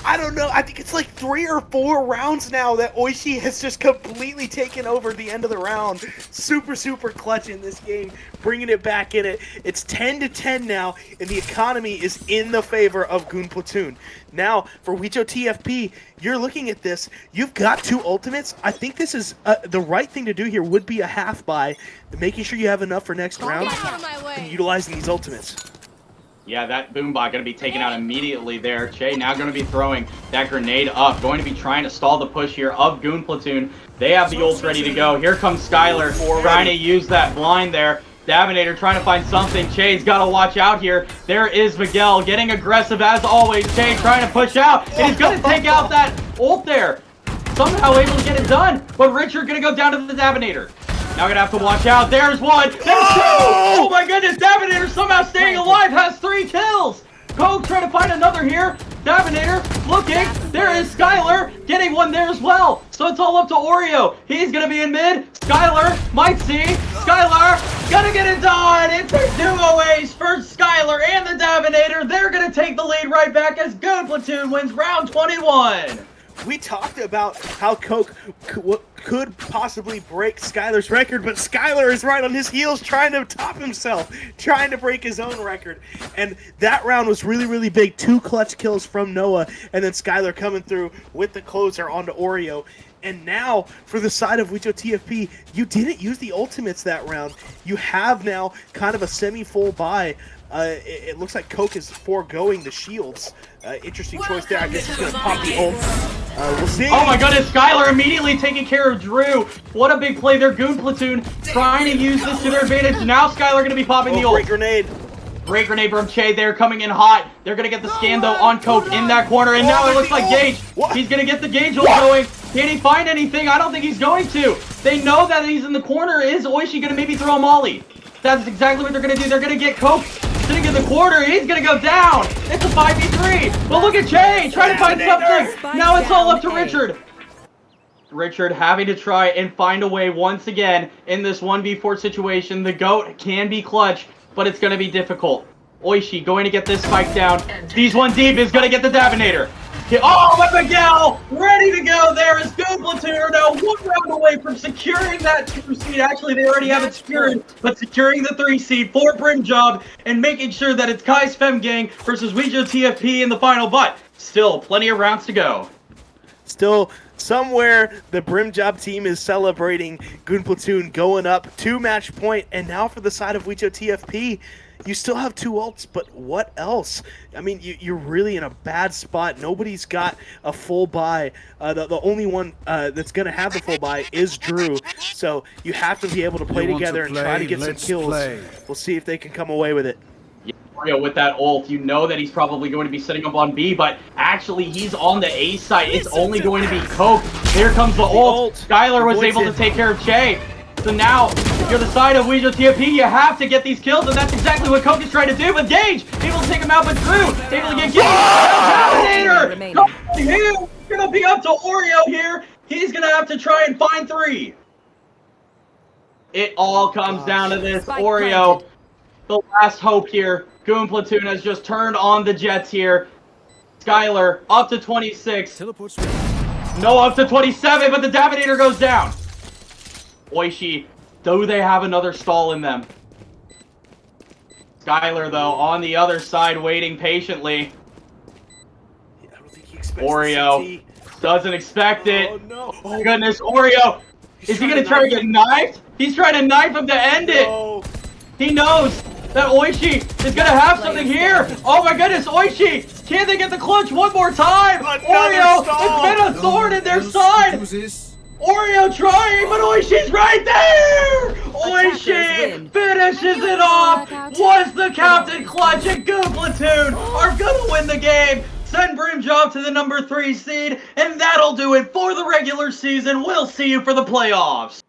I don't know. I think it's like 3 or 4 rounds now that Oishi has just completely taken over the end of the round. Super, super clutch in this game, bringing it back in it. It's 10-10 now, and the economy is in the favor of Goon Platoon. Now, for WJOTFP, you're looking at this. You've got 2 ultimates. I think this is the right thing to do here would be a half buy, making sure you have enough for next round and utilizing these ultimates. Yeah, that Boombot going to be taken out immediately there. Che now going to be throwing that grenade up. Going to be trying to stall the push here of Goon Platoon. They have the ults ready to go. Here comes Skylar trying to use that blind there. Davinator trying to find something. Che's got to watch out here. There is Miguel getting aggressive as always. Che trying to push out. And he's going to take out that ult there. Somehow able to get it done. But Richard going to go down to the Davinator. Now we're going to have to watch out. There's one. There's 2. Oh my goodness. Davinator somehow staying alive. Has 3 kills. Coke trying to find another here. Davinator looking. There is Skylar getting one there as well. So it's all up to Oreo. He's going to be in mid. Skylar might see. Skylar gonna get it done. It's a duo ace for Skylar and the Davinator. They're going to take the lead right back as Goon Platoon wins round 21. We talked about how Coke could possibly break Skylar's record, but Skylar is right on his heels trying to top himself, trying to break his own record. And that round was really, really big. 2 clutch kills from Noah, and then Skylar coming through with the closer onto Oreo. And now, for the side of WJOTFP, you didn't use the ultimates that round. You have now kind of a semi-full buy. It looks like Coke is foregoing the shields. Interesting choice there. I guess he's going to pop the ult. We'll see. Oh my goodness, Skylar immediately taking care of Drew. What a big play there. Goon Platoon trying to use this to their advantage. Now Skylar going to be popping the ult. Great grenade. Great grenade from Che. They're coming in hot. They're going to get the scan, though, on Coke in that corner. And now it looks like Gage. He's going to get the Gage ult going. Can he find anything? I don't think he's going to. They know that he's in the corner. Is Oishi going to maybe throw a molly? That's exactly what they're going to do. They're going to get Coke sitting in the corner. He's going to go down. It's a 5v3. But look at Che trying to find something. Now it's all up to Richard. Richard having to try and find a way once again in this 1v4 situation. The GOAT can be clutch, but it's going to be difficult. Oishi going to get this spike down. These one deep is going to get the Davinator. Oh, but Miguel ready to go. There is Goon Platoon now 1 round away from securing that 2 seed. Actually, they already have it secured, but securing the 3 seed for Brim Job and making sure that it's Kai's Fem Gang versus WJOTFP in the final. But still, plenty of rounds to go. Still, somewhere the Brim Job team is celebrating Goon Platoon going up 2 match point, and now for the side of WJOTFP, you still have 2 ults, but what else? I mean, you're really in a bad spot. Nobody's got a full buy. The only one that's going to have the full buy is Drew. So you have to be able to play together and try to get some kills. We'll see if they can come away with it. Yeah, with that ult, you know that he's probably going to be setting up on B, but actually he's on the A side. It's only going to be Coke. Here comes the ult. Skylar was able to take care of Che. So now, if you're the side of WJOTFP, you have to get these kills, and that's exactly what Coke is trying to do. But Gage, able to take him out, but Drew, able to get Gage. Dominator! He's going to be up to Oreo here. He's going to have to try and find 3. It all comes down to this. Oreo, the last hope here. Goon Platoon has just turned on the Jets here. Skylar up to 26. No, up to 27, but the Davinator goes down. Oishi, do they have another stall in them? Skylar, though, on the other side, waiting patiently. I don't think he expects Oreo doesn't expect it. Oh, no. Oh, goodness, Oreo Is he gonna try to get knifed? He's trying to knife him to end it. He knows that Oishi is gonna have something here. Oh my goodness, Oishi! Can they get the clutch one more time? Oreo, it's been a thorn in their side. Oreo trying, but Oishi's right there! Oishi finishes it off! Was the captain clutch, and Goon Platoon are gonna win the game! Send Brimjob to the number 3 seed, and that'll do it for the regular season. We'll see you for the playoffs.